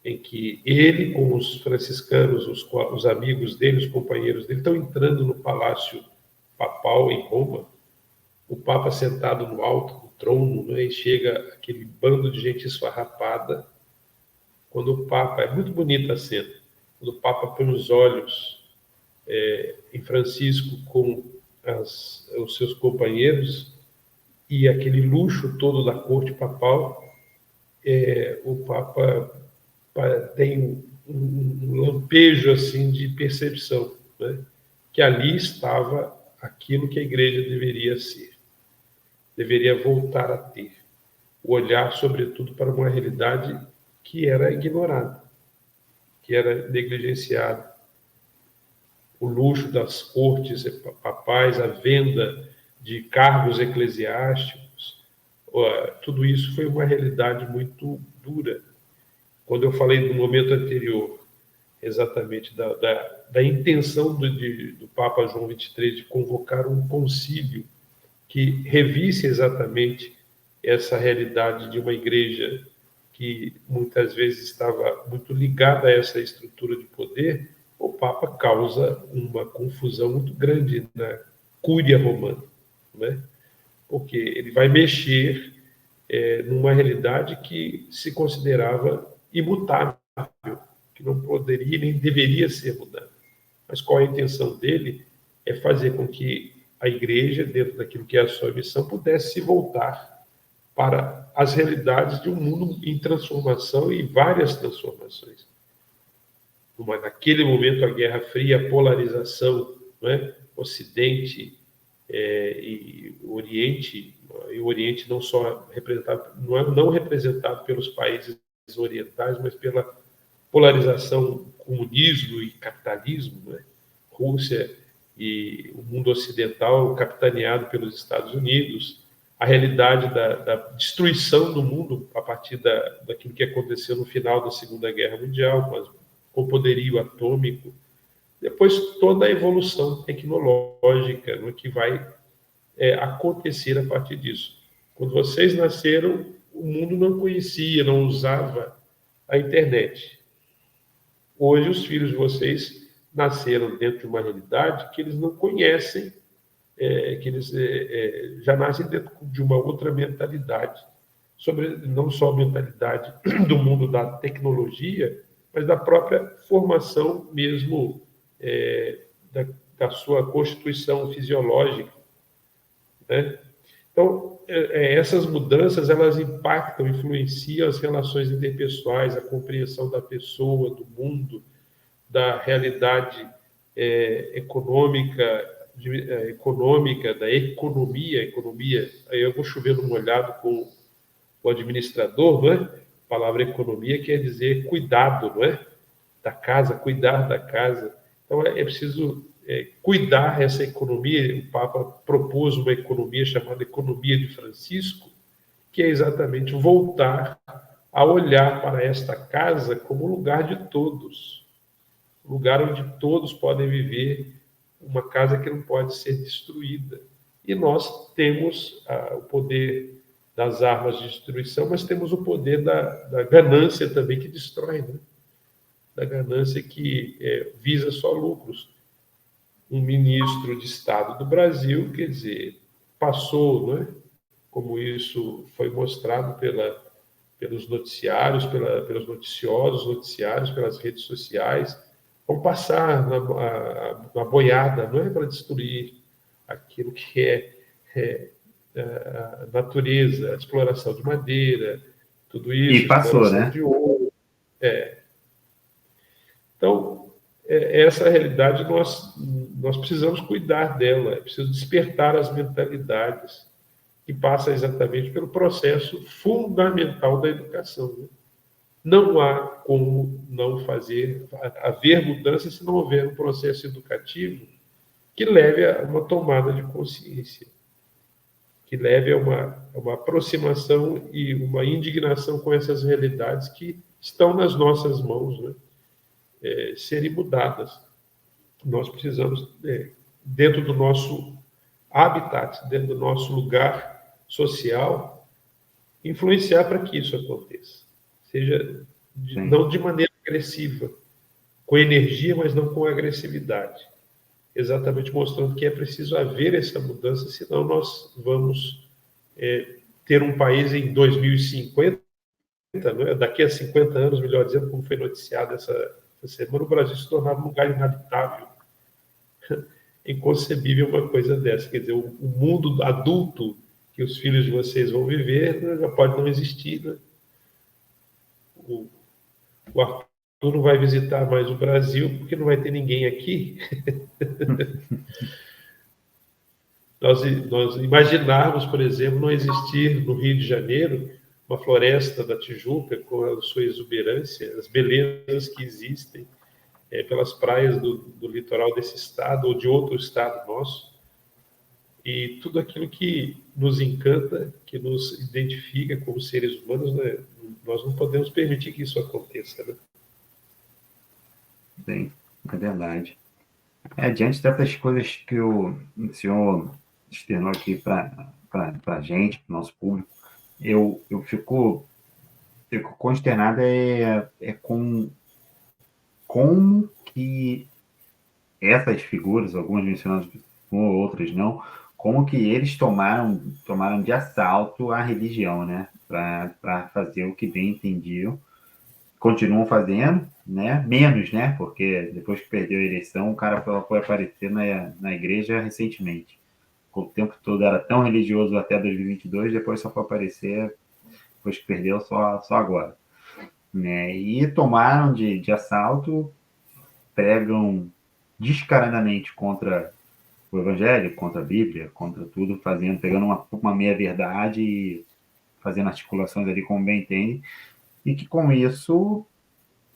em que ele, com os franciscanos, os amigos dele, os companheiros dele, estão entrando no palácio papal em Roma, o Papa sentado no alto do trono, né, e chega aquele bando de gente esfarrapada. Quando o Papa, é muito bonita a cena, quando o Papa põe os olhos em Francisco com os seus companheiros e aquele luxo todo da corte papal, o Papa tem um lampejo assim de percepção, né? Que ali estava aquilo que a igreja deveria ser, deveria voltar a ter, o olhar sobretudo para uma realidade que era ignorada, que era negligenciada, o luxo das cortes papais, a venda de cargos eclesiásticos, tudo isso foi uma realidade muito dura. Quando eu falei no momento anterior, exatamente da intenção do Papa João XXIII de convocar um concílio que revisse exatamente essa realidade de uma igreja que muitas vezes estava muito ligada a essa estrutura de poder, o Papa causa uma confusão muito grande na cúria romana, né? Porque ele vai mexer numa realidade que se considerava imutável, que não poderia nem deveria ser mudada. Mas qual é a intenção dele? É fazer com que a igreja, dentro daquilo que é a sua missão, pudesse se voltar para as realidades de um mundo em transformação e várias transformações. Naquele momento, a Guerra Fria, a polarização, não é? Ocidente e Oriente, e o Oriente não só representado, não representado pelos países orientais, mas pela polarização comunismo e capitalismo, né? Rússia e o mundo ocidental capitaneado pelos Estados Unidos, a realidade da destruição do mundo a partir daquilo que aconteceu no final da Segunda Guerra Mundial, com o poderio atômico, depois toda a evolução tecnológica, né, que vai acontecer a partir disso. Quando vocês nasceram, o mundo não conhecia, não usava a internet. Hoje, os filhos de vocês nasceram dentro de uma realidade que eles não conhecem, que eles já nascem dentro de uma outra mentalidade, não só a mentalidade do mundo da tecnologia, mas da própria formação mesmo da sua constituição fisiológica, né? Então, essas mudanças, elas impactam, influenciam as relações interpessoais, a compreensão da pessoa, do mundo, da realidade econômica, da economia. Aí eu vou chover no molhado com o administrador, não é? A palavra economia quer dizer cuidado, não é? Da casa, cuidar da casa. Então, é preciso cuidar essa economia. O Papa propôs uma economia chamada Economia de Francisco, que é exatamente voltar a olhar para esta casa como lugar de todos, lugar onde todos podem viver, uma casa que não pode ser destruída. E nós temos o poder das armas de destruição, mas temos o poder da ganância também, que destrói, né? Da ganância que visa só lucros. Um ministro de Estado do Brasil, quer dizer, passou, não é? Como isso foi mostrado pelos noticiários, pelos noticiários, pelas redes sociais, vão passar na boiada, não é, para destruir aquilo que é a natureza, a exploração de madeira, tudo isso, E passou, exploração né? de ouro. Então, essa realidade nós precisamos cuidar dela, é preciso despertar as mentalidades, que passa exatamente pelo processo fundamental da educação, né? Não há como não haver mudança se não houver um processo educativo que leve a uma tomada de consciência, que leve a uma aproximação e uma indignação com essas realidades que estão nas nossas mãos, né? Serem mudadas. Nós precisamos, dentro do nosso habitat, dentro do nosso lugar social, influenciar para que isso aconteça. Seja não de maneira agressiva, com energia, mas não com agressividade. Exatamente mostrando que é preciso haver essa mudança, senão nós vamos ter um país em 2050, não é? Daqui a 50 anos, melhor dizendo, como foi noticiado essa semana, o Brasil se tornar um lugar inabitável. É inconcebível uma coisa dessa. Quer dizer, o mundo adulto que os filhos de vocês vão viver, né, já pode não existir, né? O Arthur não vai visitar mais o Brasil porque não vai ter ninguém aqui. nós imaginarmos, por exemplo, não existir no Rio de Janeiro uma floresta da Tijuca com a sua exuberância, as belezas que existem pelas praias do litoral desse estado ou de outro estado nosso, e tudo aquilo que nos encanta, que nos identifica como seres humanos, né? Nós não podemos permitir que isso aconteça, né? Sim, é verdade. Diante dessas coisas que o senhor externou aqui para a gente, para o nosso público, eu fico consternado com como que essas figuras, algumas mencionadas, outras não, como que eles tomaram de assalto a religião, né? Para fazer o que bem entendiam. Continuam fazendo, né? Menos, né? Porque depois que perdeu a eleição, o cara foi aparecer na igreja recentemente. O tempo todo era tão religioso até 2022, depois só foi aparecer depois que perdeu, só agora. Né? E tomaram de assalto, pregam descaradamente contra o Evangelho, contra a Bíblia, contra tudo, pegando uma meia-verdade e fazendo articulações ali como bem entendem, e que com isso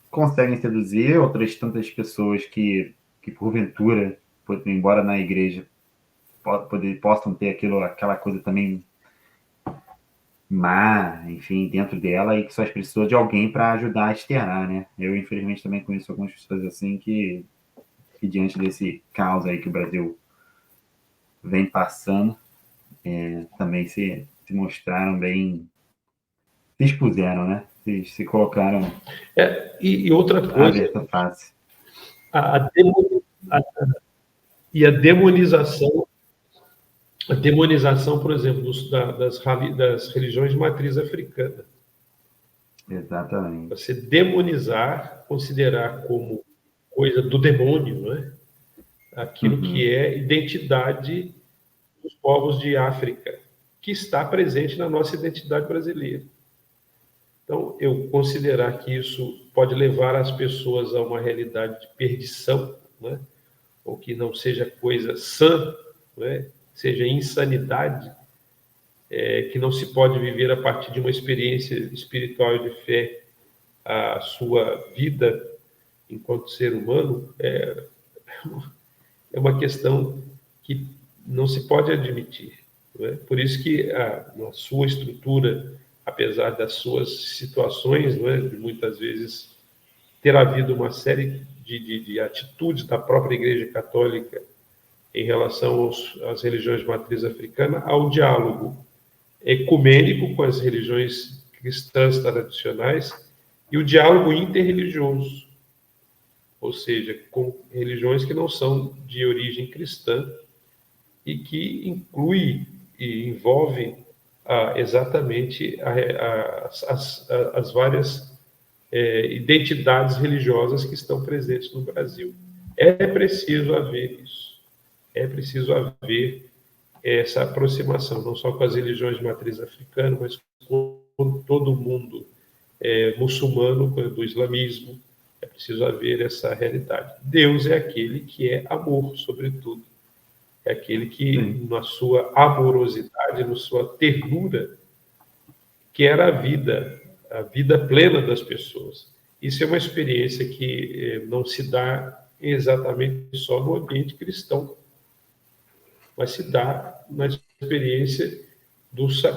conseguem seduzir outras tantas pessoas que porventura, embora na igreja, possam ter aquela coisa também má, enfim, dentro dela, e que só precisou de alguém para ajudar a externar, né? Eu, infelizmente, também conheço algumas pessoas assim que diante desse caos aí que o Brasil vem passando, também se mostraram bem, se expuseram, né? Se colocaram E outra à coisa, aberta face. a, a, demo- a- e a demonização, por exemplo, das religiões de matriz africana. Exatamente. Você demonizar, considerar como coisa do demônio, não é? Aquilo que é identidade dos povos de África, que está presente na nossa identidade brasileira. Então, eu considerar que isso pode levar as pessoas a uma realidade de perdição, né? Ou que não seja coisa sã, né? Seja insanidade, que não se pode viver a partir de uma experiência espiritual e de fé a sua vida enquanto ser humano, é uma questão que não se pode admitir. Não é? Por isso que a sua estrutura, apesar das suas situações, não é? De muitas vezes ter havido uma série de atitudes da própria Igreja Católica em relação às religiões de matriz africana, ao diálogo ecumênico com as religiões cristãs tradicionais e o diálogo interreligioso, ou seja, com religiões que não são de origem cristã e que inclui e envolve exatamente as várias identidades religiosas que estão presentes no Brasil. É preciso haver isso. É preciso haver essa aproximação, não só com as religiões de matriz africana, mas com todo mundo muçulmano, do islamismo. É preciso haver essa realidade. Deus é aquele que é amor, sobretudo. É aquele que, na sua amorosidade, na sua ternura, quer a vida plena das pessoas. Isso é uma experiência que não se dá exatamente só no ambiente cristão, mas se dá na experiência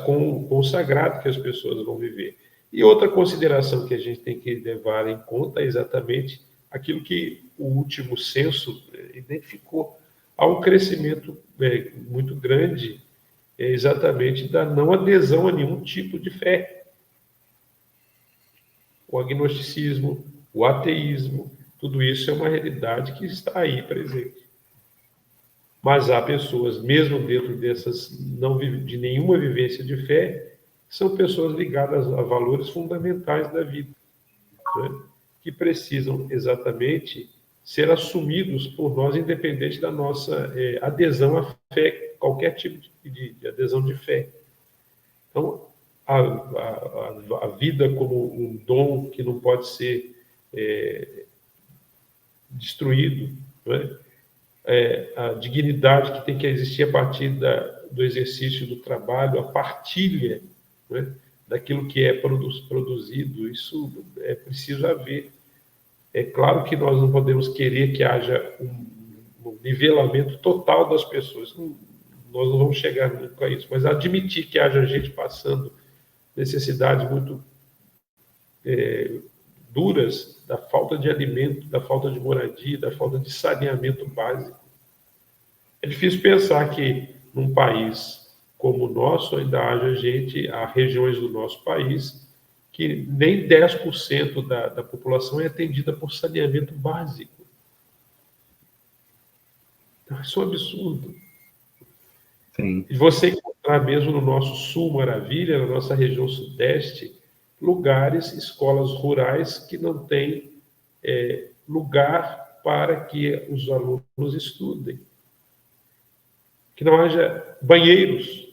com o sagrado que as pessoas vão viver. E outra consideração que a gente tem que levar em conta é exatamente aquilo que o último censo identificou. Há um crescimento muito grande exatamente da não adesão a nenhum tipo de fé. O agnosticismo, o ateísmo, tudo isso é uma realidade que está aí presente. Mas há pessoas, mesmo dentro dessas de nenhuma vivência de fé, que são pessoas ligadas a valores fundamentais da vida, né? Que precisam exatamente ser assumidos por nós, independente da nossa adesão à fé, qualquer tipo de adesão de fé. Então, a vida como um dom que não pode ser destruído, não é? A dignidade que tem que existir a partir do exercício do trabalho, a partilha, né, daquilo que é produzido, isso é preciso haver. É claro que nós não podemos querer que haja um nivelamento total das pessoas, nós não vamos chegar nunca a isso, mas admitir que haja gente passando necessidades muito duras, da falta de alimento, da falta de moradia, da falta de saneamento básico. É difícil pensar que num país como o nosso ainda haja gente, há regiões do nosso país, que nem 10% da população é atendida por saneamento básico. Então, isso é um absurdo. Sim. E você encontrar mesmo no nosso sul, Maravilha, na nossa região sudeste, lugares, escolas rurais que não têm lugar para que os alunos estudem. Que não haja banheiros,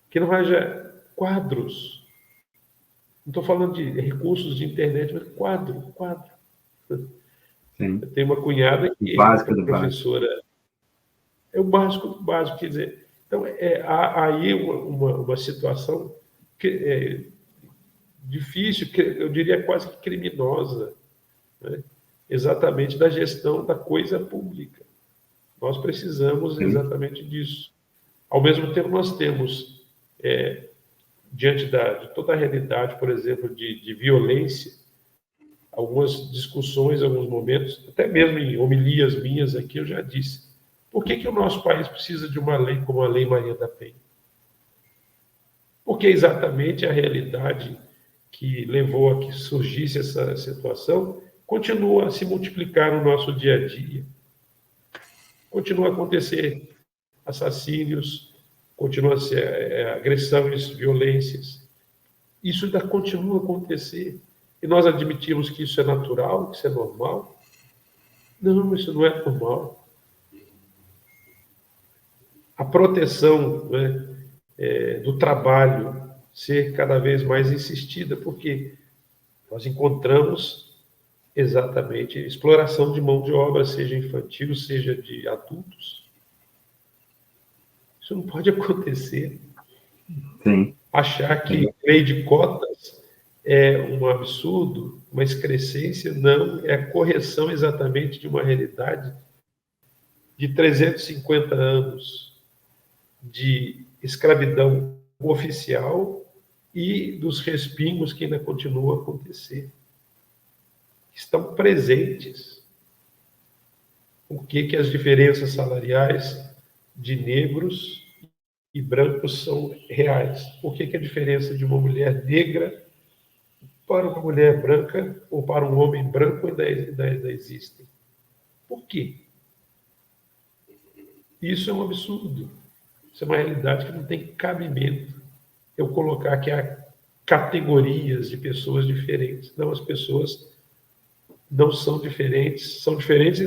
que não haja quadros. Não estou falando de recursos de internet, mas quadro. Sim. Eu tenho uma cunhada que é professora. É o básico do básico, quer dizer. Então, há aí uma situação difícil, eu diria quase que criminosa, né? Exatamente da gestão da coisa pública. Nós precisamos exatamente disso. Ao mesmo tempo, nós temos, diante de toda a realidade, por exemplo, de violência, algumas discussões, alguns momentos, até mesmo em homilias minhas aqui, eu já disse, Por que o nosso país precisa de uma lei como a Lei Maria da Penha? Porque exatamente a realidade que levou a que surgisse essa situação continua a se multiplicar no nosso dia a dia. Continua a acontecer assassínios, continua a ser agressões, violências. Isso ainda continua a acontecer. E nós admitimos que isso é natural, que isso é normal. Não, isso não é normal. A proteção, né, do trabalho ser cada vez mais insistida, porque nós encontramos exatamente exploração de mão de obra, seja infantil, seja de adultos. Isso não pode acontecer. Sim. Achar que lei de cotas é um absurdo, uma excrescência, não, é a correção exatamente de uma realidade de 350 anos de escravidão oficial e dos respingos que ainda continuam a acontecer. Estão presentes. Por que as diferenças salariais de negros e brancos são reais? Por que a diferença de uma mulher negra para uma mulher branca ou para um homem branco ainda existem? Por quê? Isso é um absurdo. Isso é uma realidade que não tem cabimento. Eu colocar que há categorias de pessoas diferentes. Não, as pessoas não são diferentes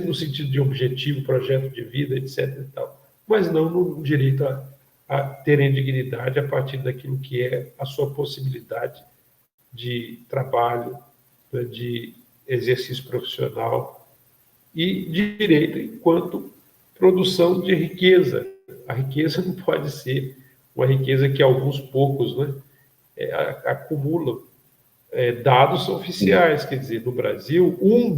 no sentido de objetivo, projeto de vida, etc. e tal, mas não no direito a terem dignidade a partir daquilo que é a sua possibilidade de trabalho, né, de exercício profissional e de direito enquanto produção de riqueza. A riqueza não pode ser uma riqueza que alguns poucos, né, acumulam. Dados oficiais, quer dizer, no Brasil, um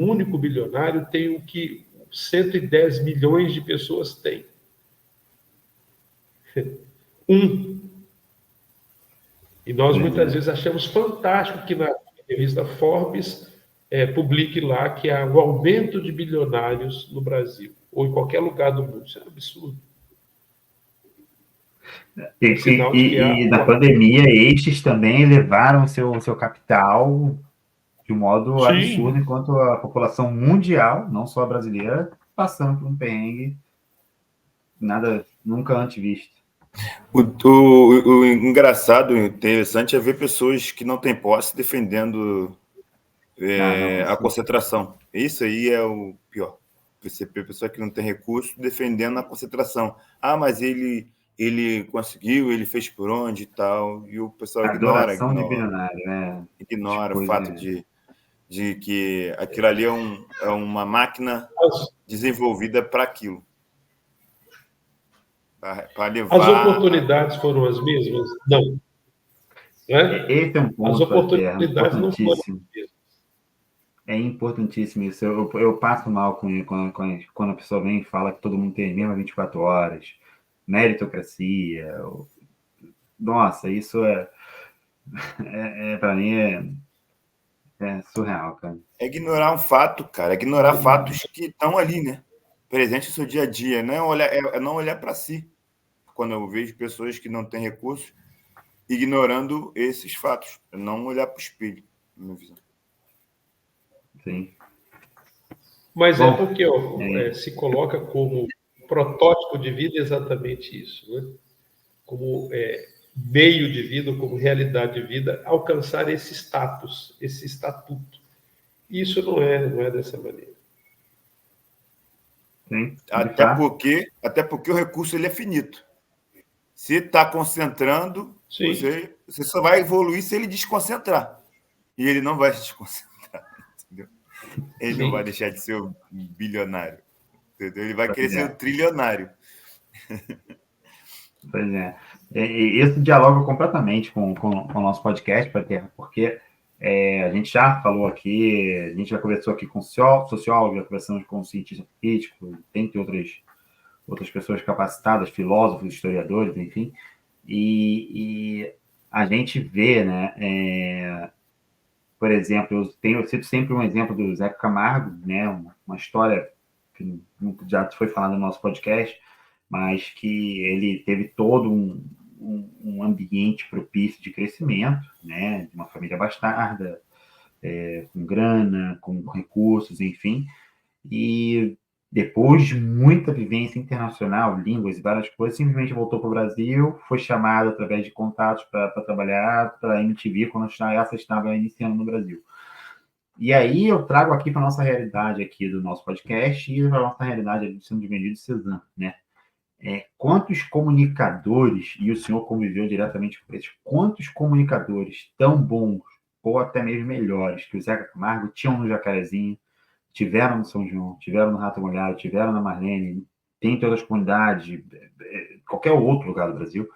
único bilionário, tem o que 110 milhões de pessoas têm. E nós muitas vezes achamos fantástico que na revista Forbes publique lá que há um aumento de bilionários no Brasil, ou em qualquer lugar do mundo. Isso é um absurdo. E na pandemia, estes também elevaram seu capital de um modo absurdo, enquanto a população mundial, não só a brasileira, passando por um perrengue nunca antes visto. O engraçado, o interessante é ver pessoas que não têm posse defendendo a concentração. Isso aí é o pior. Você vê pessoa que não tem recurso defendendo a concentração. Ah, mas ele conseguiu, ele fez por onde e tal. E o pessoal ignora de bilionário, né? Ignora o fato de que aquilo ali é uma máquina desenvolvida para aquilo. Para levar... As oportunidades foram as mesmas? Não. Esse é um ponto as oportunidades não foram as mesmas. É importantíssimo isso. Eu passo mal quando a pessoa vem e fala que todo mundo tem as mesmas 24 horas, meritocracia. Nossa, isso para mim é surreal, cara. É ignorar um fato, cara. É ignorar fatos que estão ali, né? Presente no seu dia a dia. Não olhar para si. Quando eu vejo pessoas que não têm recursos, ignorando esses fatos. Não olhar para o espelho, na minha visão. Sim. Mas é porque se coloca como protótipo de vida exatamente isso, né? Como meio de vida, como realidade de vida, alcançar esse status, esse estatuto. Isso não é dessa maneira. Sim, até porque o recurso ele é finito. Se está concentrando, você só vai evoluir se ele desconcentrar. E ele não vai se desconcentrar. Entendeu? Ele não vai deixar de ser um bilionário. Entendeu? Ele vai querer ser um trilionário. Pois é. Isso dialoga completamente com o nosso podcast, porque a gente já falou aqui, a gente já conversou aqui com sociólogo, já conversamos com cientista político, tem outras pessoas capacitadas, filósofos, historiadores, enfim, e a gente vê, né, por exemplo, eu cito sempre um exemplo do Zé Camargo, né, uma história que já foi falado no nosso podcast, mas que ele teve todo um ambiente propício de crescimento, né? De uma família bastarda, com grana, com recursos, enfim. E depois de muita vivência internacional, línguas e várias coisas, simplesmente voltou para o Brasil, foi chamado através de contatos para trabalhar para a MTV, quando essa estava iniciando no Brasil. E aí eu trago aqui para a nossa realidade aqui do nosso podcast e para a nossa realidade do Centro de Venil de Cezanne, né? Quantos comunicadores, e o senhor conviveu diretamente com eles, quantos comunicadores tão bons, ou até mesmo melhores, que o Zeca Camargo tinham no Jacarezinho, tiveram no São João, tiveram no Rato Molhado, tiveram na Marlene, tem em todas as comunidades, qualquer outro lugar do Brasil,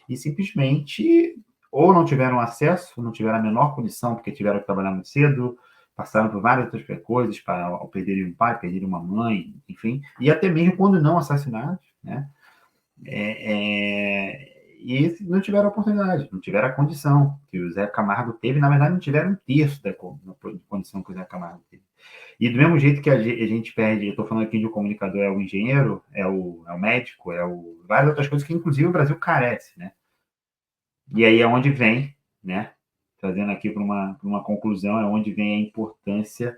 e simplesmente ou não tiveram acesso, não tiveram a menor condição, porque tiveram que trabalhar muito cedo, passaram por várias outras coisas, ao perderem um pai, perderem uma mãe, enfim, e até mesmo quando não assassinados, né? E não tiveram oportunidade, não tiveram a condição que o Zé Camargo teve, na verdade não tiveram um terço da condição que o Zé Camargo teve. E do mesmo jeito que a gente perde, eu estou falando aqui de um comunicador, é o engenheiro, é o médico, várias outras coisas que inclusive o Brasil carece, né? E aí é onde vem, né? Trazendo aqui para uma conclusão, é onde vem a importância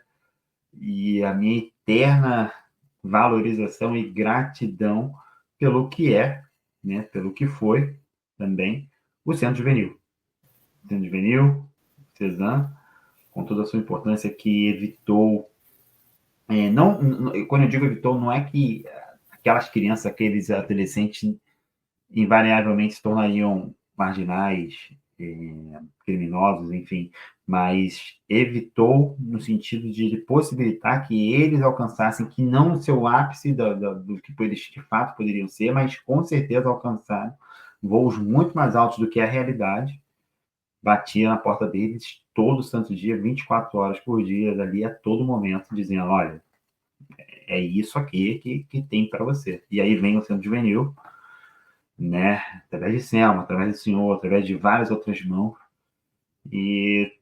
e a minha eterna valorização e gratidão pelo que é, né? Pelo que foi também o Centro Juvenil. O Centro Juvenil, Cezanne, com toda a sua importância, que evitou. Quando eu digo evitou, não é que aquelas crianças, aqueles adolescentes, invariavelmente se tornariam marginais, criminosos, enfim, mas evitou no sentido de possibilitar que eles alcançassem, que não o seu ápice do que eles de fato poderiam ser, mas com certeza alcançaram voos muito mais altos do que a realidade, batia na porta deles todo santo dia, 24 horas por dia, ali a todo momento, dizendo, olha, é isso aqui que tem para você. E aí vem o Centro Juvenil, né, através de Selma, através do senhor, através de várias outras mãos, e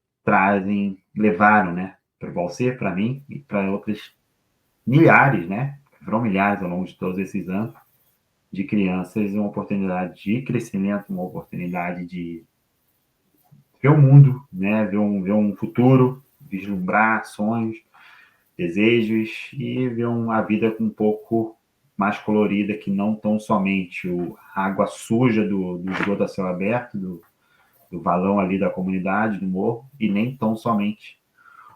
levaram, né, para você, para mim e para outras milhares, né, foram milhares ao longo de todos esses anos, de crianças, uma oportunidade de crescimento, uma oportunidade de ver o mundo, né, ver um futuro, vislumbrar sonhos, desejos e ver a vida um pouco mais colorida, que não tão somente a água suja do esgoto a céu aberto, do valão ali da comunidade, do morro, e nem tão somente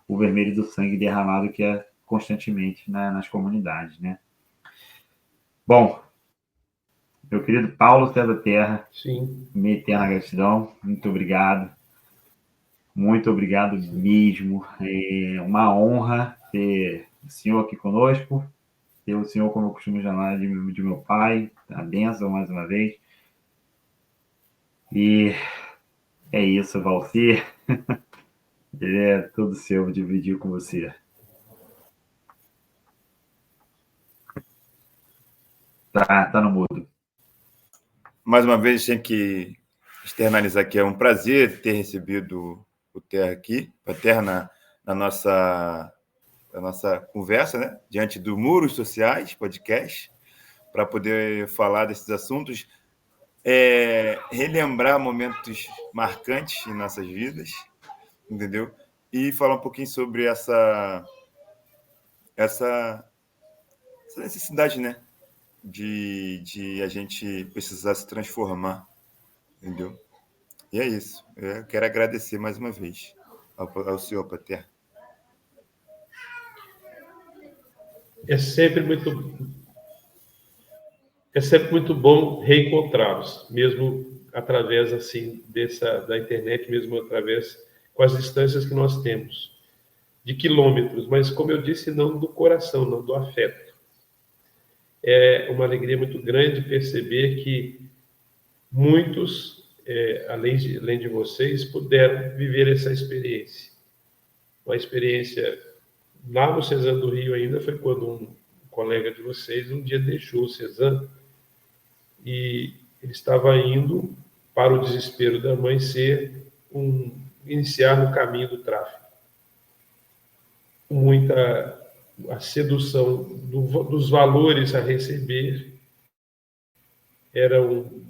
o vermelho do sangue derramado que é constantemente nas comunidades, né? Bom, meu querido Paulo César Terra, Sim. minha eterna gratidão, muito obrigado mesmo, é uma honra ter o senhor aqui conosco, ter o senhor, como eu costumo chamar, de meu pai, a bênção mais uma vez, e é isso, Valcir, é tudo seu, vou dividir com você. Tá no mudo. Mais uma vez, tem que externalizar que é um prazer ter recebido o Terra aqui, a Terra na nossa conversa, né? Diante do Muros Sociais, podcast, para poder falar desses assuntos, relembrar momentos marcantes em nossas vidas, entendeu? E falar um pouquinho sobre essa necessidade, né? De a gente precisar se transformar, entendeu? E é isso. Eu quero agradecer mais uma vez ao senhor Pater. É sempre muito bom reencontrá-los, mesmo através assim da internet, mesmo através com as distâncias que nós temos, de quilômetros, mas como eu disse, não do coração, não do afeto. É uma alegria muito grande perceber que muitos, além de vocês, puderam viver essa experiência. Uma experiência lá no Cezanne do Rio ainda foi quando um colega de vocês um dia deixou o Cezanne e ele estava indo para o desespero da mãe iniciar no caminho do tráfico. a sedução dos valores a receber era um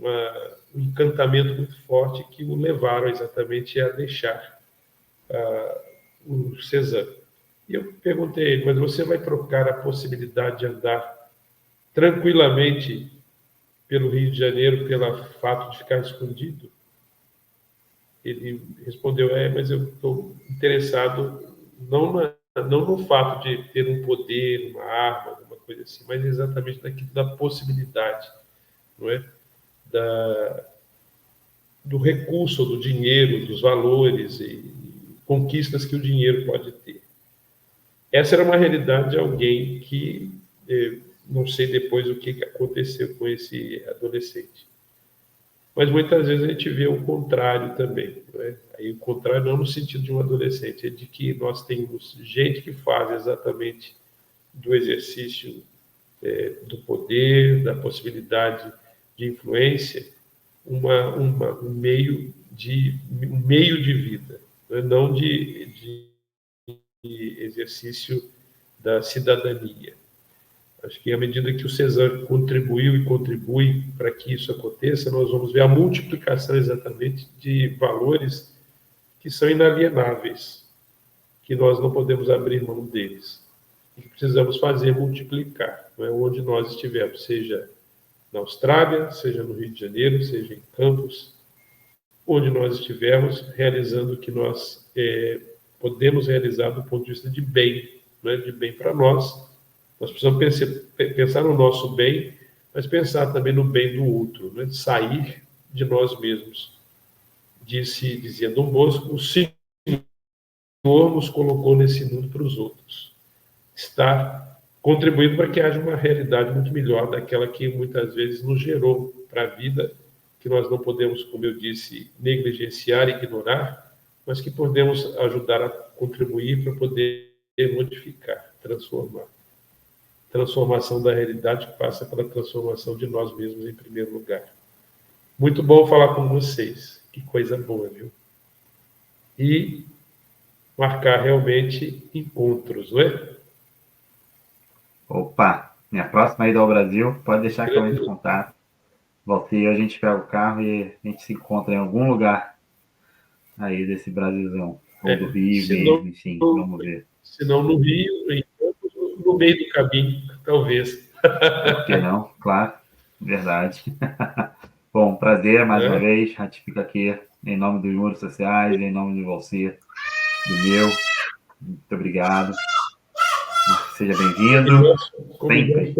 encantamento muito forte que o levaram exatamente a deixar o Cézanne. E eu perguntei a ele, mas você vai trocar a possibilidade de andar tranquilamente pelo Rio de Janeiro pelo fato de ficar escondido? Ele respondeu, mas eu estou interessado não no fato de ter um poder, uma arma, alguma coisa assim, mas exatamente da possibilidade, não é? Do recurso, do dinheiro, dos valores e conquistas que o dinheiro pode ter. Essa era uma realidade de alguém que, não sei depois o que aconteceu com esse adolescente. Mas muitas vezes a gente vê o contrário também. Não é? Aí, o contrário não no sentido de um adolescente, é de que nós temos gente que faz exatamente do exercício do poder, da possibilidade de influência, um meio de vida, não de exercício da cidadania. Acho que à medida que o Cézanne contribuiu e contribui para que isso aconteça, nós vamos ver a multiplicação exatamente de valores que são inalienáveis, que nós não podemos abrir mão deles, e que precisamos fazer multiplicar, não é? Onde nós estivermos, seja na Austrália, seja no Rio de Janeiro, seja em Campos, onde nós estivermos, realizando o que nós podemos realizar do ponto de vista de bem, não é? De bem para nós. Nós precisamos pensar no nosso bem, mas pensar também no bem do outro, né? De sair de nós mesmos. Dizia Dom Bosco, o Senhor nos colocou nesse mundo para os outros. Estar contribuindo para que haja uma realidade muito melhor daquela que muitas vezes nos gerou para a vida, que nós não podemos, como eu disse, negligenciar, ignorar, mas que podemos ajudar a contribuir para poder modificar, transformar. Transformação da realidade que passa pela transformação de nós mesmos em primeiro lugar. Muito bom falar com vocês. Que coisa boa, viu? E marcar realmente encontros, não é? Opa, minha próxima ida ao Brasil, pode deixar que eu entre em contato. Voltei e a gente pega o carro e a gente se encontra em algum lugar aí desse Brasilzão. Ou do Rio mesmo, enfim, vamos ver. Se não no Rio, no meio do caminho, talvez. Por que não? Claro, verdade. Bom, prazer mais uma vez, ratifico aqui em nome dos muros sociais, em nome de você, do meu. Muito obrigado. Seja bem-vindo. Sempre.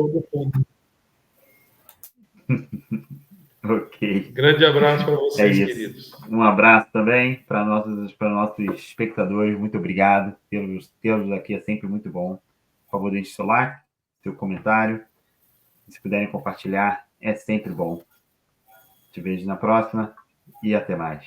Ok. Grande abraço para vocês, queridos. Um abraço também para nossos espectadores. Muito obrigado. Tê-los aqui é sempre muito bom. Por favor, deixe seu like, seu comentário. Se puderem compartilhar, é sempre bom. Te vejo na próxima e até mais.